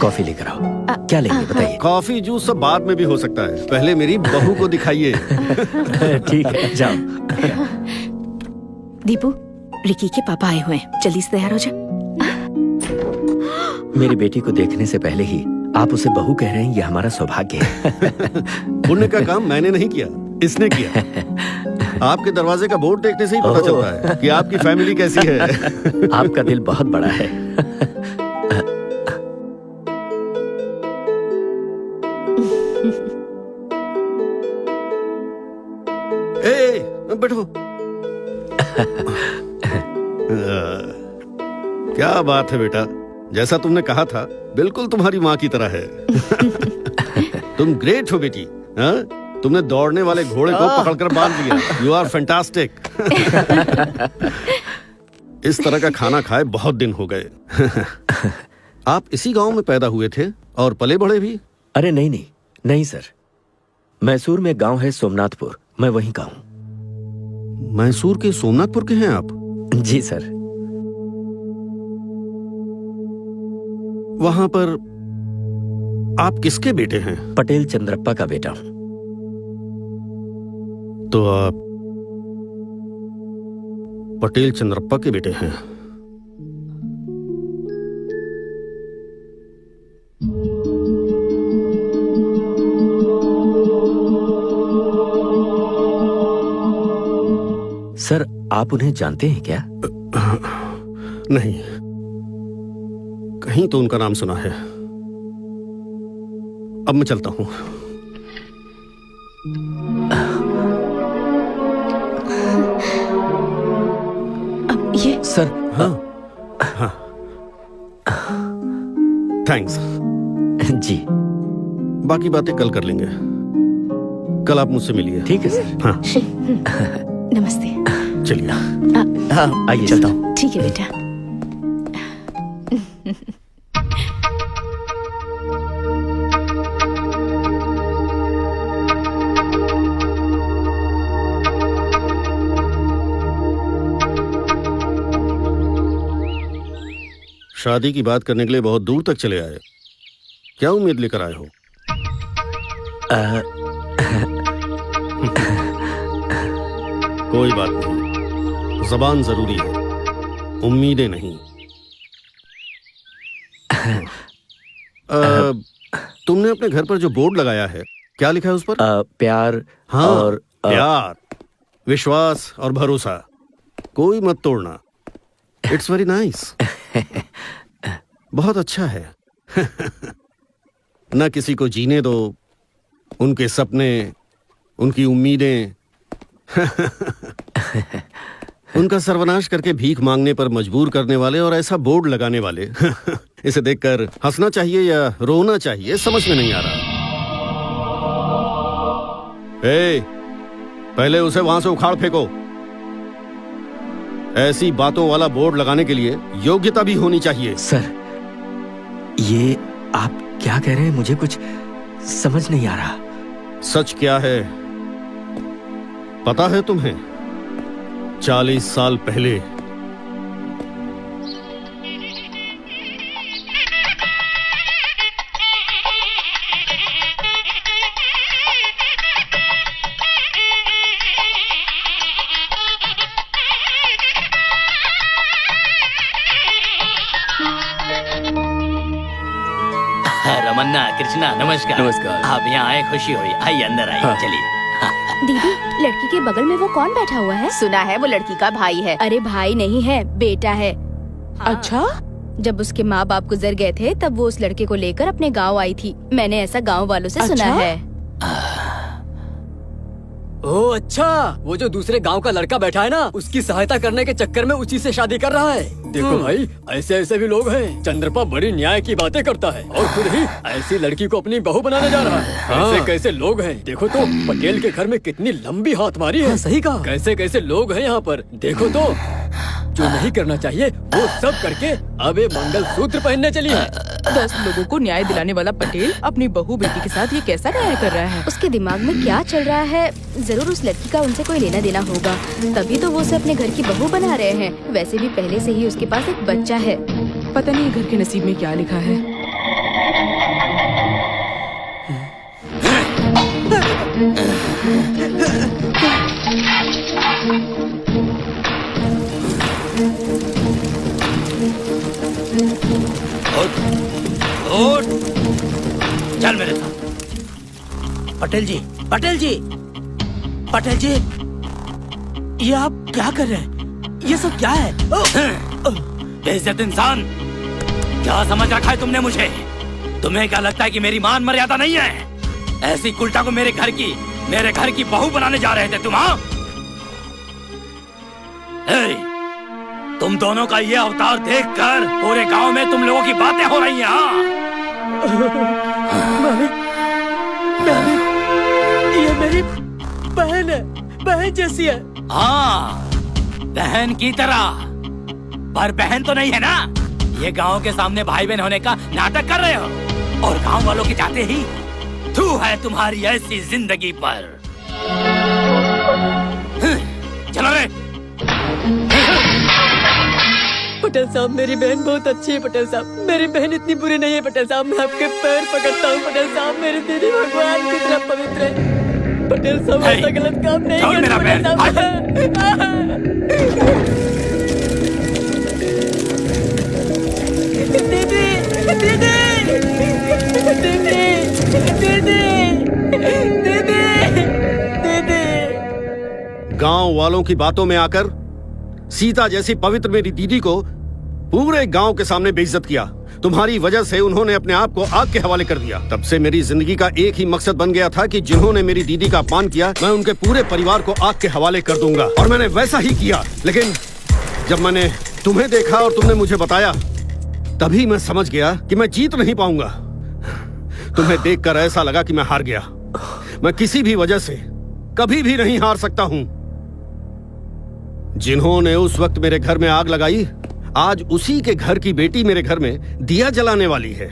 कॉफी लेकर आओ। क्या लेंगे बताइए? कॉफी जूस सब बाद में भी हो सकता है, पहले मेरी बहू को दिखाइए। ठीक है, जाओ। दीपू, रिकी के पापा आए हुए हैं, जल्दी से तैयार हो जा। मेरी बेटी को देखने से पहले ही आप उसे बहू कह रहे हैं, ये हमारा सौभाग्य है। पुण्य का काम मैंने नहीं किया, इसने किया। आपके दरवाजे का बोर्ड देखने से ही पता चलता है कि आपकी फैमिली कैसी है। आपका दिल बहुत बड़ा है। ए, बैठो। क्या बात है बेटा, जैसा तुमने कहा था, बिल्कुल तुम्हारी माँ की तरह है। तुम ग्रेट हो बेटी। हाँ? तुमने दौड़ने वाले घोड़े को पकड़कर बांध लिया। You are fantastic. इस तरह का खाना खाए बहुत दिन हो गए। आप इसी गांव में पैदा हुए थे और पले बढ़े भी? अरे नहीं नहीं नहीं सर, मैसूर में गांव है सोमनाथपुर, मैं वहीं का हूँ। मैसूर के सोमनाथपुर के हैं आप? जी सर। वहां पर आप किसके बेटे हैं? पटेल चंद्रप्पा का बेटा हूँ। तो आप पटेल चंद्रप्पा के बेटे हैं? सर आप उन्हें जानते हैं क्या? नहीं, कहीं तो उनका नाम सुना है। अब मैं चलता हूं। अब ये सर। हाँ हाँ, थैंक्स। जी, बाकी बातें कल कर लेंगे। कल आप मुझसे मिलिए। ठीक है सर। हाँ नमस्ते। चलिए। हाँ आइए चलता हूँ। ठीक है बेटा। शादी की बात करने के लिए बहुत दूर तक चले आए, क्या उम्मीद लेकर आए हो? कोई बात नहीं, जबान जरूरी है, उम्मीदें नहीं। तुमने अपने घर पर जो बोर्ड लगाया है, क्या लिखा है उस पर? प्यार हाँ, और प्यार, विश्वास और भरोसा, कोई मत तोड़ना। It's very nice. बहुत अच्छा है। न किसी को जीने दो, उनके सपने, उनकी उम्मीदें, उनका सर्वनाश करके भीख मांगने पर मजबूर करने वाले और ऐसा बोर्ड लगाने वाले। इसे देखकर हंसना चाहिए या रोना चाहिए, समझ में नहीं आ रहा। पहले उसे वहां से उखाड़ फेंको। ऐसी बातों वाला बोर्ड लगाने के लिए योग्यता भी होनी चाहिए। सर, ये आप क्या कह रहे हैं? मुझे कुछ समझ नहीं आ रहा। सच क्या है पता है तुम्हें? 40 साल पहले रमन्ना, कृष्णा, नमस्कार। नमस्कार। आप यहाँ आए, खुशी हुई। आइए अंदर आइए। हाँ। चलिए। दीदी, लड़की के बगल में वो कौन बैठा हुआ है? सुना है वो लड़की का भाई है। अरे भाई नहीं है, बेटा है। अच्छा? जब उसके माँ बाप गुजर गए थे तब वो उस लड़के को लेकर अपने गांव आई थी। मैंने ऐसा गांव वालों से सुना है। ओह अच्छा, वो जो दूसरे गांव का लड़का बैठा है ना, उसकी सहायता करने के चक्कर में उसी से शादी कर रहा है। देखो भाई, ऐसे ऐसे भी लोग हैं। चंद्रपा बड़ी न्याय की बातें करता है और खुद ही ऐसी लड़की को अपनी बहू बनाने जा रहा है। कैसे कैसे लोग हैं, देखो तो। पटेल के घर में कितनी लंबी हाथ मारी है। सही कहा। कैसे कैसे लोग हैं यहाँ पर, देखो तो। जो नहीं करना चाहिए वो सब करके अब ये मंगलसूत्र पहनने चली है। 10 लोगों को न्याय दिलाने वाला पटेल अपनी बहू बेटी के साथ ये कैसा न्याय कर रहा है? उसके दिमाग में क्या चल रहा है? जरूर उस लड़की का उनसे कोई लेना देना होगा, तभी तो वो उसे अपने घर की बहू बना रहे हैं। वैसे भी पहले से ही उसके पास एक बच्चा है। पता नहीं घर के नसीब में क्या लिखा है। उठ, चल मेरे साथ। पटेल जी, पटेल जी, पटेल जी, ये आप क्या कर रहे हैं? ये सब क्या है? बेइज्जत इंसान, क्या समझ रखा है तुमने मुझे? तुम्हें क्या लगता है कि मेरी मान मर्यादा नहीं है? ऐसी कुल्टा को मेरे घर की बहू बनाने जा रहे थे तुम? हाँ, तुम दोनों का ये अवतार देखकर पूरे गांव में तुम लोगों की बातें हो रही हैं। ये मेरी बहन है, बहन जैसी है। हाँ, बहन की तरह, पर बहन तो नहीं है ना। ये गांव के सामने भाई बहन होने का नाटक कर रहे हो और गांव वालों के जाते ही थू है तुम्हारी ऐसी जिंदगी पर। चलो रे। पटेल साहब, मेरी बहन बहुत अच्छी है। पटेल साहब, मेरी बहन इतनी बुरी नहीं है। पटेल साहब, मैं आपके पैर पकड़ता हूँ। पटेल साहब, मेरी दीदी भगवान की तरह पवित्र है। पटेल साहब, ऐसा गलत काम नहीं करना। पटेल साहब, दीदी, दीदी, दीदी, दीदी। गांव वालों की बातों में आकर सीता जैसी पवित्र मेरी दीदी को पूरे गांव के सामने बेइज्जत किया। तुम्हारी वजह से उन्होंने अपने आप को आग के हवाले कर दिया। तब से मेरी जिंदगी का एक ही मकसद बन गया था कि जिन्होंने मेरी दीदी का अपमान किया, मैं उनके पूरे परिवार को आग के हवाले कर दूंगा। और मैंने वैसा ही किया। लेकिन जब मैंने तुम्हें देखा और तुमने मुझे बताया, तभी मैं समझ गया कि मैं जीत नहीं पाऊंगा। तुम्हें देखकर ऐसा लगा कि मैं हार गया। मैं किसी भी वजह से कभी भी नहीं हार सकता हूं। जिन्होंने उस वक्त मेरे घर में आग लगाई, आज उसी के घर की बेटी मेरे घर में दिया जलाने वाली है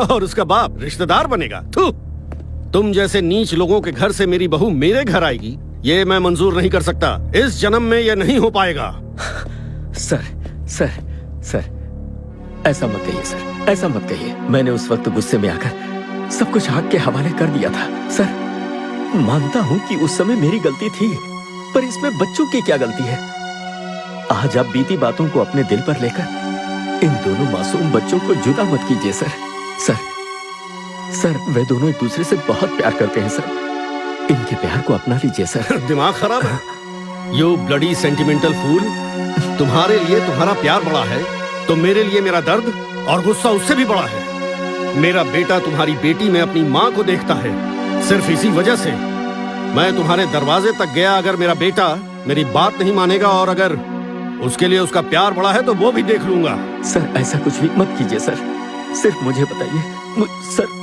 और उसका बाप रिश्तेदार बनेगा। थू! तुम जैसे नीच लोगों के घर से मेरी बहू मेरे घर आएगी, ये मैं मंजूर नहीं कर सकता। इस जन्म में यह नहीं हो पाएगा। सर, सर, सर, ऐसा मत कहिए सर, ऐसा मत कहिए। मैंने उस वक्त गुस्से में आकर सब कुछ आग के हवाले कर दिया था। सर, मानता हूं कि उस समय मेरी गलती थी, पर इसमें बच्चों की क्या गलती है? आज आप बीती बातों को अपने दिल पर लेकर इन दोनों मासूम बच्चों को जुदा मत कीजिए सर। सर, सर वे दोनों एक दूसरे से बहुत प्यार करते हैं सर। इनके प्यार को अपना लीजिए सर। दिमाग खराब है? यू ब्लडी सेंटिमेंटल फूल। तुम्हारे लिए तुम्हारा प्यार बड़ा है तो मेरे लिए मेरा दर्द और गुस्सा उससे भी बड़ा है। मेरा बेटा तुम्हारी बेटी में अपनी माँ को देखता है। सिर्फ इसी वजह से मैं तुम्हारे दरवाजे तक गया। अगर मेरा बेटा मेरी बात नहीं मानेगा और अगर उसके लिए उसका प्यार बड़ा है तो वो भी देख लूंगा। सर ऐसा कुछ भी मत कीजिए सर। सिर्फ मुझे बताइए सर।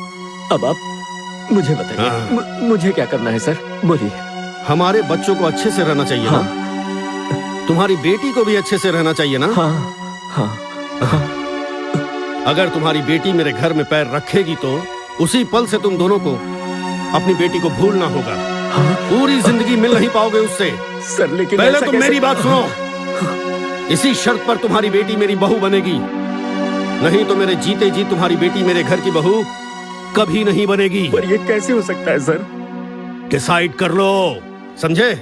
अब आप मुझे बताइए मुझे क्या करना है सर, बोलिए। हमारे बच्चों को अच्छे से रहना चाहिए ना? तुम्हारी बेटी को भी अच्छे से रहना चाहिए ना? हाँ। अगर तुम्हारी बेटी मेरे घर में पैर रखेगी तो उसी पल से तुम दोनों को अपनी बेटी को भूलना होगा। पूरी जिंदगी मिल नहीं पाओगे उससे। सर लेकिन पहले तुम मेरी बात सुनो। इसी शर्त पर तुम्हारी बेटी मेरी बहू बनेगी, नहीं तो मेरे जीते जी तुम्हारी बेटी मेरे घर की बहू कभी नहीं बनेगी। पर ये कैसे हो सकता है सर? डिसाइड कर लो, समझे?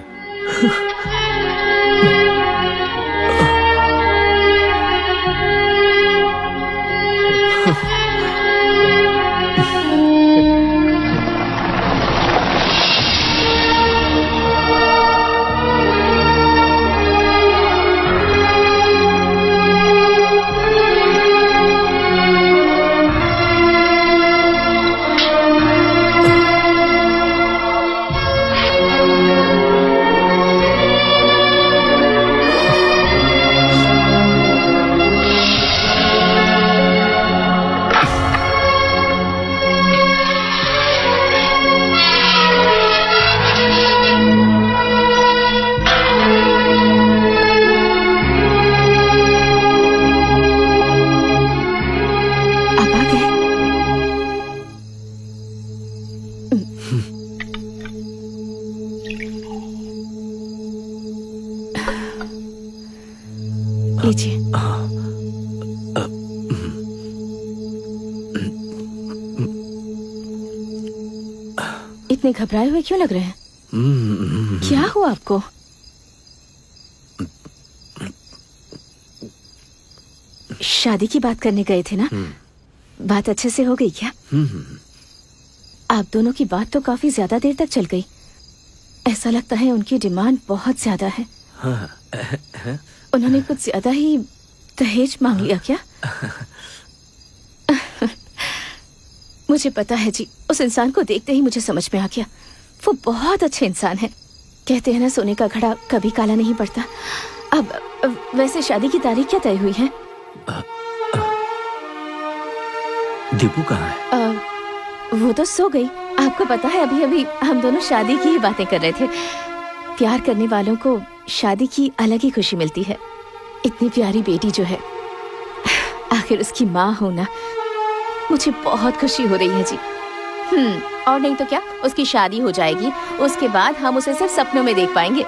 लीजिए। इतने घबराए हुए क्यों लग रहे हैं? क्या हुआ आपको? शादी की बात करने गए थे ना? बात अच्छे से हो गई क्या? आप दोनों की बात तो काफी ज्यादा देर तक चल गई। ऐसा लगता है उनकी डिमांड बहुत ज्यादा है। उन्होंने कुछ ज्यादा ही दहेज मांग लिया क्या? मुझे पता है जी, उस इंसान को देखते ही मुझे समझ में आ गया। वो बहुत अच्छे इंसान है। कहते हैं ना, सोने का घड़ा कभी काला नहीं पड़ता। अब वैसे शादी की तारीख क्या तय हुई है? दीपू कहाँ है? वो तो सो गई। आपको पता है, अभी अभी हम दोनों शादी की ही बातें कर रहे थे। प्यार करने वालों को शादी की अलग ही खुशी मिलती है। इतनी प्यारी बेटी जो है, आखिर उसकी माँ होना, मुझे बहुत खुशी हो रही है जी। और नहीं तो क्या, उसकी शादी हो जाएगी, उसके बाद हम उसे सिर्फ सपनों में देख पाएंगे।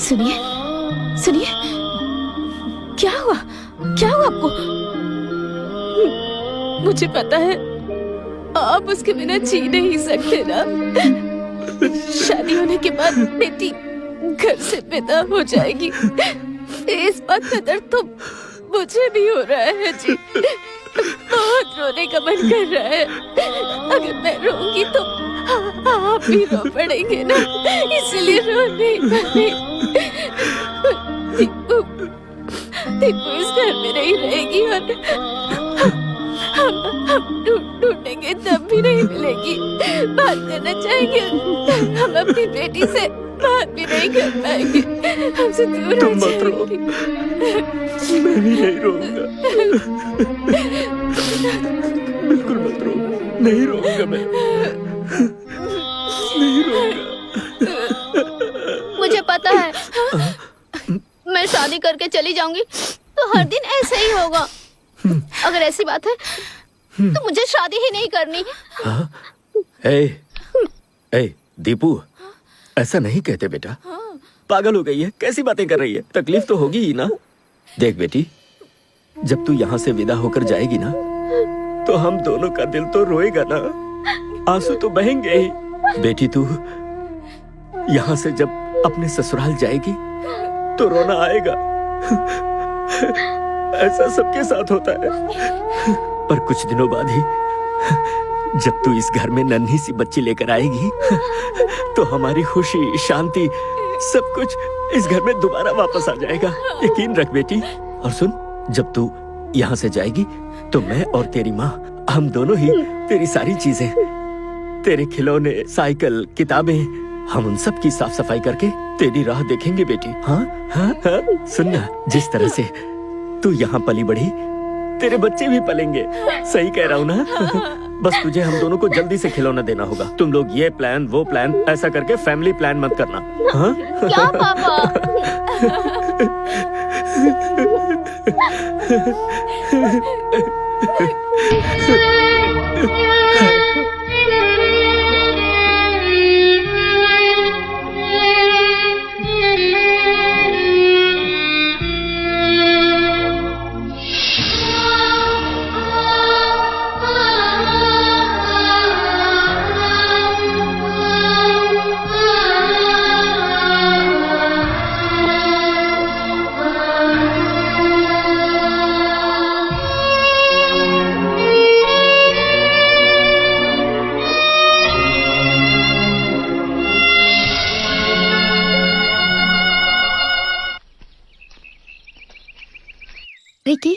सुनिए, सुनिए, क्या हुआ? क्या हुआ आपको? मुझे पता है आप उसके बिना जी नहीं सकते ना। शादी होने के बाद बेटी घर से विदा हो जाएगी। इस बात का दर्द तो मुझे भी हो रहा है जी। बहुत रोने का मन कर रहा है। अगर मैं रोऊंगी तो आप भी रो पड़ेंगे ना, इसलिए रो नहीं पाई। दीपू इस घर में नहीं रहेगी और हम ढूंढेंगे तब भी नहीं मिलेगी। बात करना चाहेंगे हम अपनी बेटी से बात भी नहीं कर पाएंगे, हमसे दूर हो जाएगी। मैं भी नहीं रोऊंगा, बिल्कुल मत रो, नहीं रोऊंगा मैं, नहीं रोऊंगा। मुझे पता है मैं शादी करके चली जाऊंगी तो हर दिन ऐसे ही होगा। अगर ऐसी बात है तो मुझे शादी ही नहीं करनी। ए दीपू, ऐसा नहीं कहते बेटा। पागल हो गई है, कैसी बातें कर रही है? तकलीफ तो होगी ही ना। देख बेटी, जब तू यहाँ से विदा होकर जाएगी ना तो हम दोनों का दिल तो रोएगा ना, आंसू तो बहेंगे ही। बेटी तू यहाँ से जब अपने ससुराल जाएगी तो रोना आएगा। ऐसा सबके साथ होता है। पर कुछ दिनों बाद ही जब तू इस घर में नन्ही सी बच्ची लेकर आएगी तो हमारी खुशी, शांति, सब कुछ इस घर में दोबारा वापस आ जाएगा। यकीन रख बेटी। और सुन, जब तू यहाँ से जाएगी तो मैं और तेरी माँ, हम दोनों ही तेरी सारी चीजें, तेरे खिलौने, साइकिल, किताबें, हम उन सब की साफ सफाई करके तेरी राह देखेंगे बेटी। हाँ हाँ हाँ, सुनना, जिस तरह से तू यहाँ पली बढ़ी, तेरे बच्चे भी पलेंगे। सही कह रहा हूँ ना? बस तुझे हम दोनों को जल्दी से खिलौना देना होगा। तुम लोग ये प्लान, वो प्लान, ऐसा करके फैमिली प्लान मत करना। हाँ? क्या पापा? रिकी,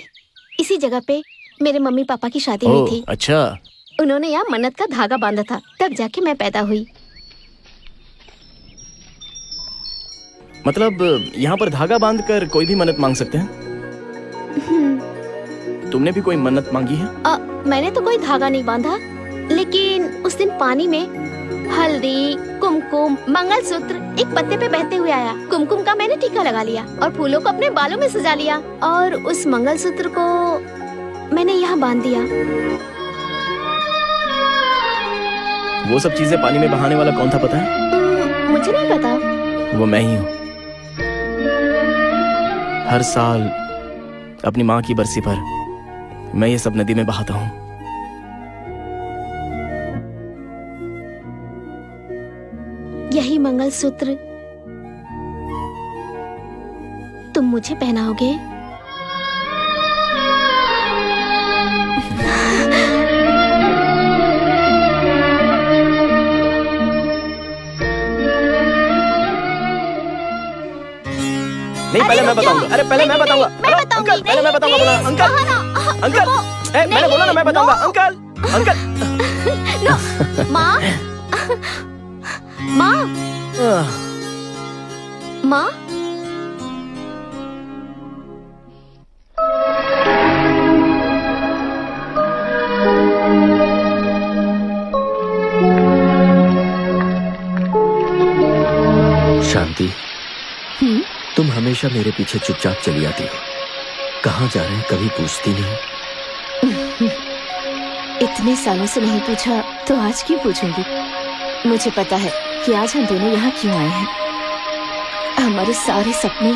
इसी जगह पे मेरे मम्मी पापा की शादी हुई थी। अच्छा। उन्होंने यहाँ मन्नत का धागा बांधा था, तब जाके मैं पैदा हुई। मतलब यहाँ पर धागा बांधकर कोई भी मन्नत मांग सकते हैं? तुमने भी कोई मन्नत मांगी है? मैंने तो कोई धागा नहीं बांधा, लेकिन उस दिन पानी में हल्दी, कुमकुम, मंगलसूत्र एक पत्ते पे बहते हुए आया। कुमकुम का मैंने टीका लगा लिया और फूलों को अपने बालों में सजा लिया और उस मंगलसूत्र को मैंने यहाँ बांध दिया। वो सब चीजें पानी में बहाने वाला कौन था पता है? मुझे नहीं पता। वो मैं ही हूँ। हर साल अपनी माँ की बरसी पर मैं ये सब नदी में बहाता हूँ। यही मंगलसूत्र तुम मुझे पहनाओगे? नहीं, पहले मैं बताऊंगा। अरे पहले मैं बताऊंगा। अंकल, पहले मैं बताऊंगा। बोला अंकल, अंकल, मैंने बोला ना मैं बताऊंगा। Uncle, uncle. माँ, माँ, माँ। शांति, तुम हमेशा मेरे पीछे चुपचाप चली आती हो। कहाँ जा रहे हैं कभी पूछती नहीं। इतने सालों से नहीं पूछा तो आज क्यों पूछूंगी? मुझे पता है कि आज हम दोनों यहाँ क्यों आए हैं। हमारे सारे सपने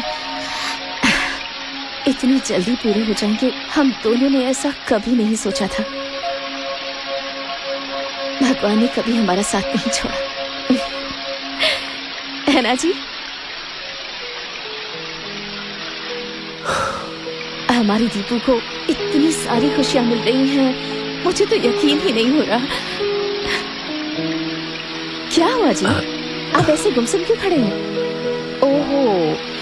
इतनी जल्दी पूरे हो जाएंगे, हम दोनों ने ऐसा कभी नहीं सोचा था। भगवान ने कभी हमारा साथ नहीं छोड़ा, है ना जी? हमारी दीपू को इतनी सारी खुशियाँ मिल रही हैं, मुझे तो यकीन ही नहीं हो रहा। क्या हुआ जी, आप ऐसे गुमसुम क्यों खड़े हैं? ओहो,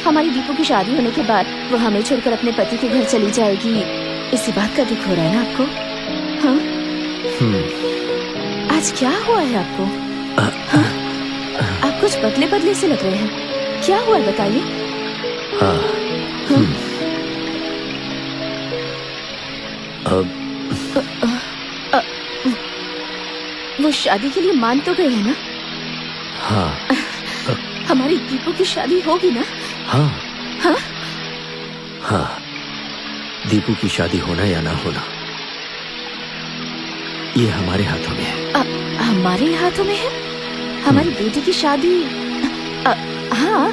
हमारी दीपू की शादी होने के बाद वो हमें छोड़कर अपने पति के घर चली जाएगी, इसी बात का दुख हो रहा है ना आपको? हाँ? आज क्या हुआ है आपको? हाँ? आप कुछ बदले बदले से लग रहे हैं, क्या हुआ है बताइए? वो शादी के लिए मान तो गए हैं ना? हाँ। हमारी दीपू की शादी होगी ना? हाँ। हाँ? हाँ, दीपू की शादी होना या ना होना ये हमारे हाथों में है। हमारे हाथों में है? हमारी बेटी की शादी? हाँ,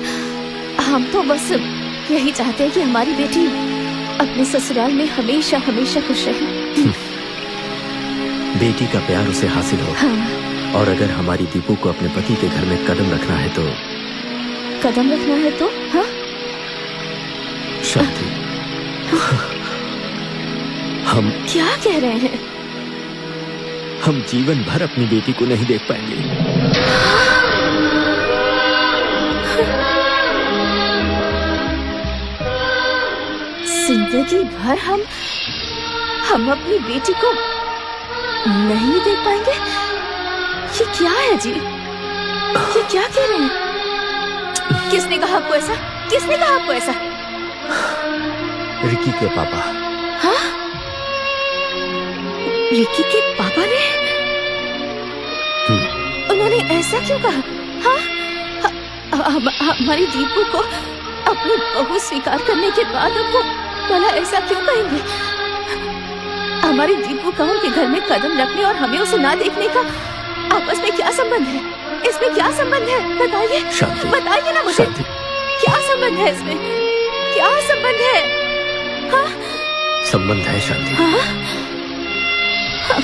हम तो बस यही चाहते हैं कि हमारी बेटी अपने ससुराल में हमेशा हमेशा खुश रहे। बेटी का प्यार उसे हासिल हो। हाँ। और अगर हमारी दीपू को अपने पति के घर में कदम रखना है तो हाँ? शांति, हम क्या कह रहे हैं? हम जीवन भर अपनी बेटी को नहीं देख पाएंगे। जिंदगी भर हम अपनी बेटी को नहीं देख पाएंगे? ये क्या है जी? ये क्या कह रहे हैं? किसने कहा आपको ऐसा? किसने कहा आपको ऐसा? रिकी के पापा। हाँ? रिकी के पापा ने? उन्होंने ऐसा क्यों कहा? हाँ? हमारी दीपू को अपनी बहू स्वीकार करने के बाद वो भला ऐसा क्यों कहेंगे? हमारी दीपू का उनके घर में कदम रखने और हमें उसे ना देखने का आपस में क्या संबंध है? इसमें क्या संबंध है? बताइए, बताइए ना मुझे। क्या संबंध है इसमें? क्या संबंध है? हाँ? संबंध है शांति। हाँ? हाँ।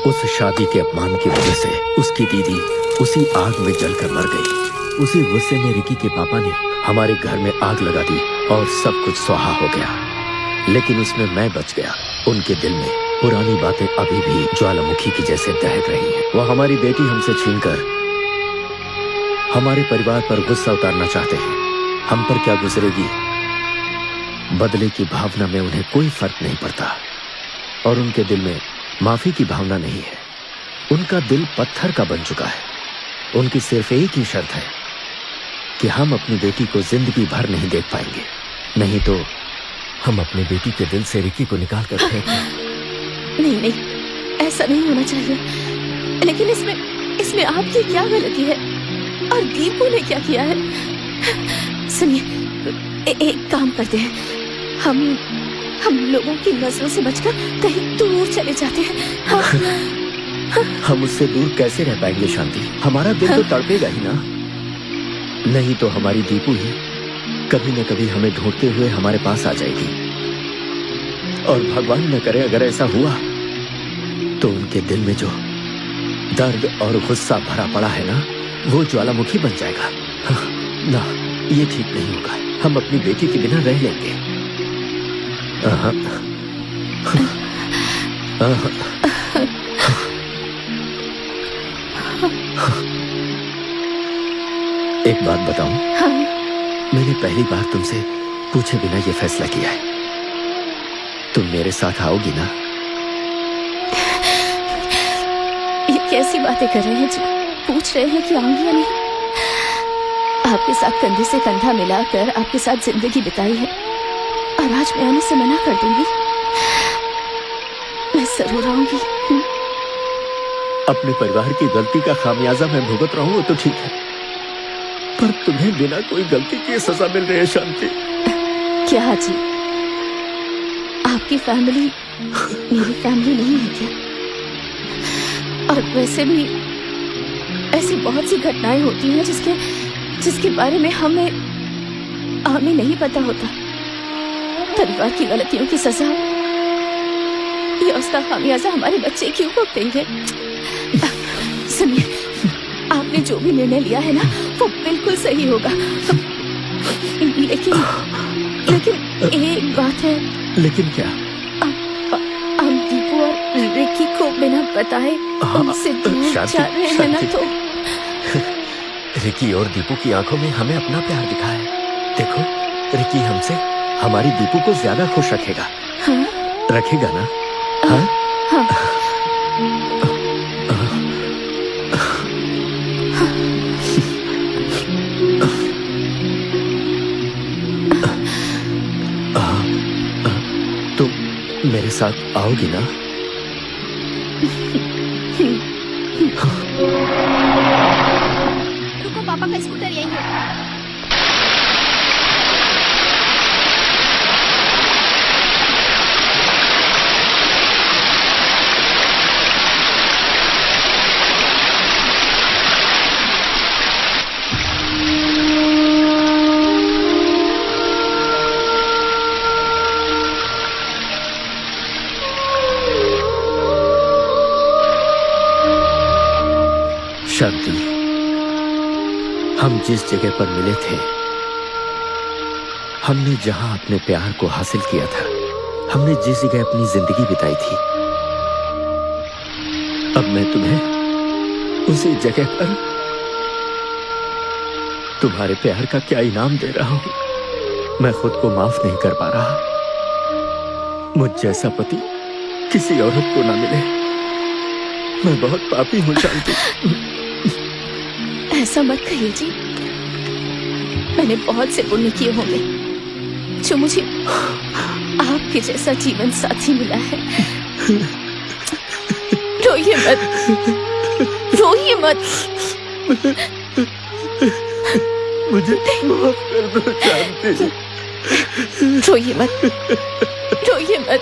उस शादी के अपमान की वजह से उसकी दीदी उसी आग में जलकर मर गई। उसी गुस्से में रिकी के पापा ने हमारे घर में आग लगा दी और सब कुछ स्वाहा हो गया। लेकिन उसमें मैं बच गया। उनके दिल में पुरानी बातें अभी भी ज्वालामुखी की जैसे दहक रही हैं। वो हमारी बेटी हमसे छीनकर हमारे परिवार पर गुस्सा उतारना चाहते हैं। हम पर क्या गुजरेगी, बदले की भावना में उन्हें कोई फर्क नहीं पड़ता और उनके दिल में माफी की भावना नहीं है। उनका दिल पत्थर का बन चुका है। उनकी सिर्फ एक ही शर्त है कि हम अपनी बेटी को जिंदगी भर नहीं देख पाएंगे, नहीं तो हम अपनी बेटी के दिल से रिकी को निकाल कर फेंकेंगे। नहीं नहीं, ऐसा नहीं होना चाहिए। लेकिन इसमें आपकी क्या गलती है और दीपू ने क्या किया है? सुनिए, एक काम करते हैं, हम लोगों की नजरों से बचकर कहीं दूर चले जाते हैं। हाँ? हम उससे दूर कैसे रह पाएंगे शांति? हमारा दिल तो तड़पेगा ही ना। नहीं तो हमारी दीपू ही कभी न कभी हमें ढूंढते हुए हमारे पास आ जाएगी। और भगवान न करे अगर ऐसा हुआ तो उनके दिल में जो दर्द और गुस्सा भरा पड़ा है ना, वो ज्वालामुखी बन जाएगा। हाँ, ना, ये ठीक नहीं होगा। हम अपनी बेटी के बिना रह लेंगे। एक बात बताऊं? हाँ? मैंने पहली बार तुमसे पूछे बिना ये फैसला किया है। तुम मेरे साथ आओगी ना? ये कैसी बातें कर रहे हैं जी? पूछ रहे हैं कि आऊंगी या नहीं? आपके साथ कंधे से कंधा मिलाकर आपके साथ जिंदगी बिताई है और आज मैं आने से मना कर दूंगी? मैं जरूर आऊंगी। अपने परिवार की गलती का खामियाजा मैं भुगत रहा हूँ, वो तो ठीक है, पर तुम्हें बिना कोई गलती की सजा मिल रही है शांति। क्या जी, आपकी फैमिली मेरी फैमिली नहीं है क्या? और वैसे भी ऐसी बहुत सी घटनाएं होती हैं जिसके बारे में हमें नहीं पता होता। परिवार की गलतियों की सजा या उसका खामियाजा हमारे बच्चे क्यों भुगतेंगे? सुनिए, आपने जो भी निर्णय लिया है ना वो बिल्कुल सही होगा। लेकिन एक बात है। लेकिन क्या? हम दीपू और रिकी को बिना बताए उनसे दूर जा रहे हैं ना, तो रिकी और दीपू की आंखों में हमें अपना प्यार दिखा है। देखो, रिकी हमसे हमारी दीपू को ज्यादा खुश रखेगा। हाँ? रखेगा ना? हाँ? हाँ। तुम मेरे साथ आओगी ना? रुको, पापा का स्कूटर यही है। शांति, हम जिस जगह पर मिले थे, हमने जहां अपने प्यार को हासिल किया था, हमने जिस जगह अपनी जिंदगी बिताई थी, अब मैं तुम्हें उसी जगह पर तुम्हारे प्यार का क्या इनाम दे रहा हूं। मैं खुद को माफ नहीं कर पा रहा। मुझ जैसा पति किसी औरत को ना मिले। मैं बहुत पापी हूं शांति। ऐसा मत कहिए जी। मैंने बहुत से पुण्य किए होंगे जो मुझे आपके जैसा जीवन साथी मिला है। रोइए मत, रोइए मत। मुझे माफ कर दो शांति। रोइए मत, रोइए मत।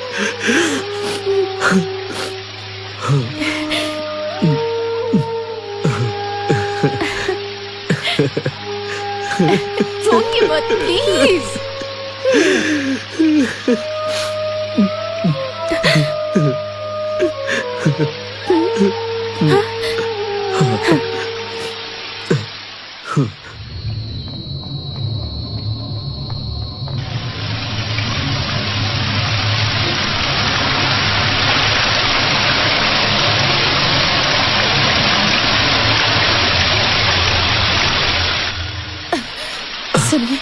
रोइए मत प्लीज। सुनिए,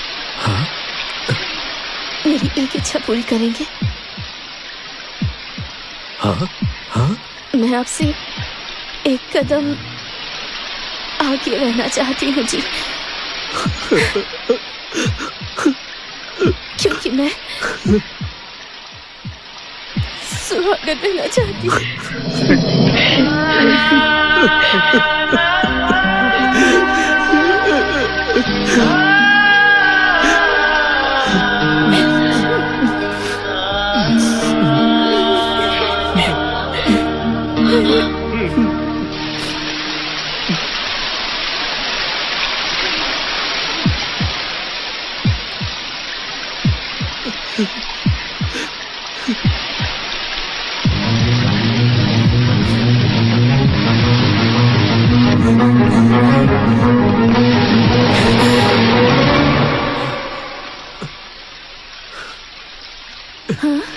मेरी एक इच्छा पूरी करेंगे? हाँ हाँ। मैं आपसे एक कदम आगे रहना चाहती हूँ जी। क्योंकि मैं सुहागन रहना चाहती हूँ।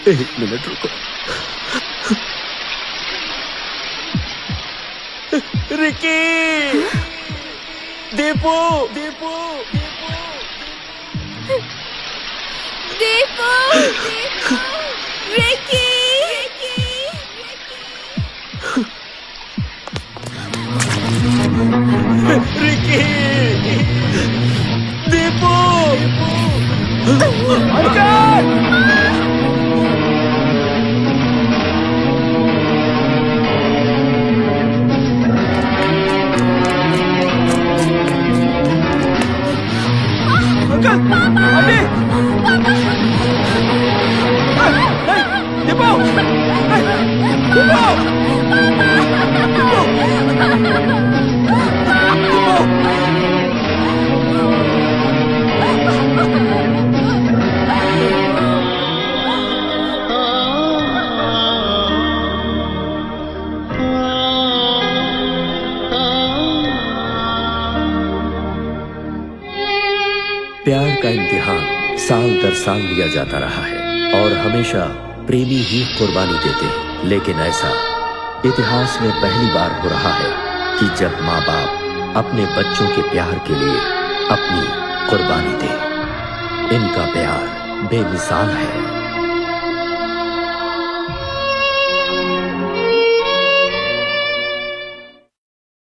एक मिनट रुको। Ricky, Deepu, Deepu, Deepu, Ricky, Ricky, Deepu, Deepu! साल दर साल लिया जाता रहा है और हमेशा प्रेमी ही कुर्बानी देते हैं। लेकिन ऐसा इतिहास में पहली बार हो रहा है कि जब माँ बाप अपने बच्चों के प्यार के लिए अपनी कुर्बानी दे। इनका प्यार बेमिसाल है।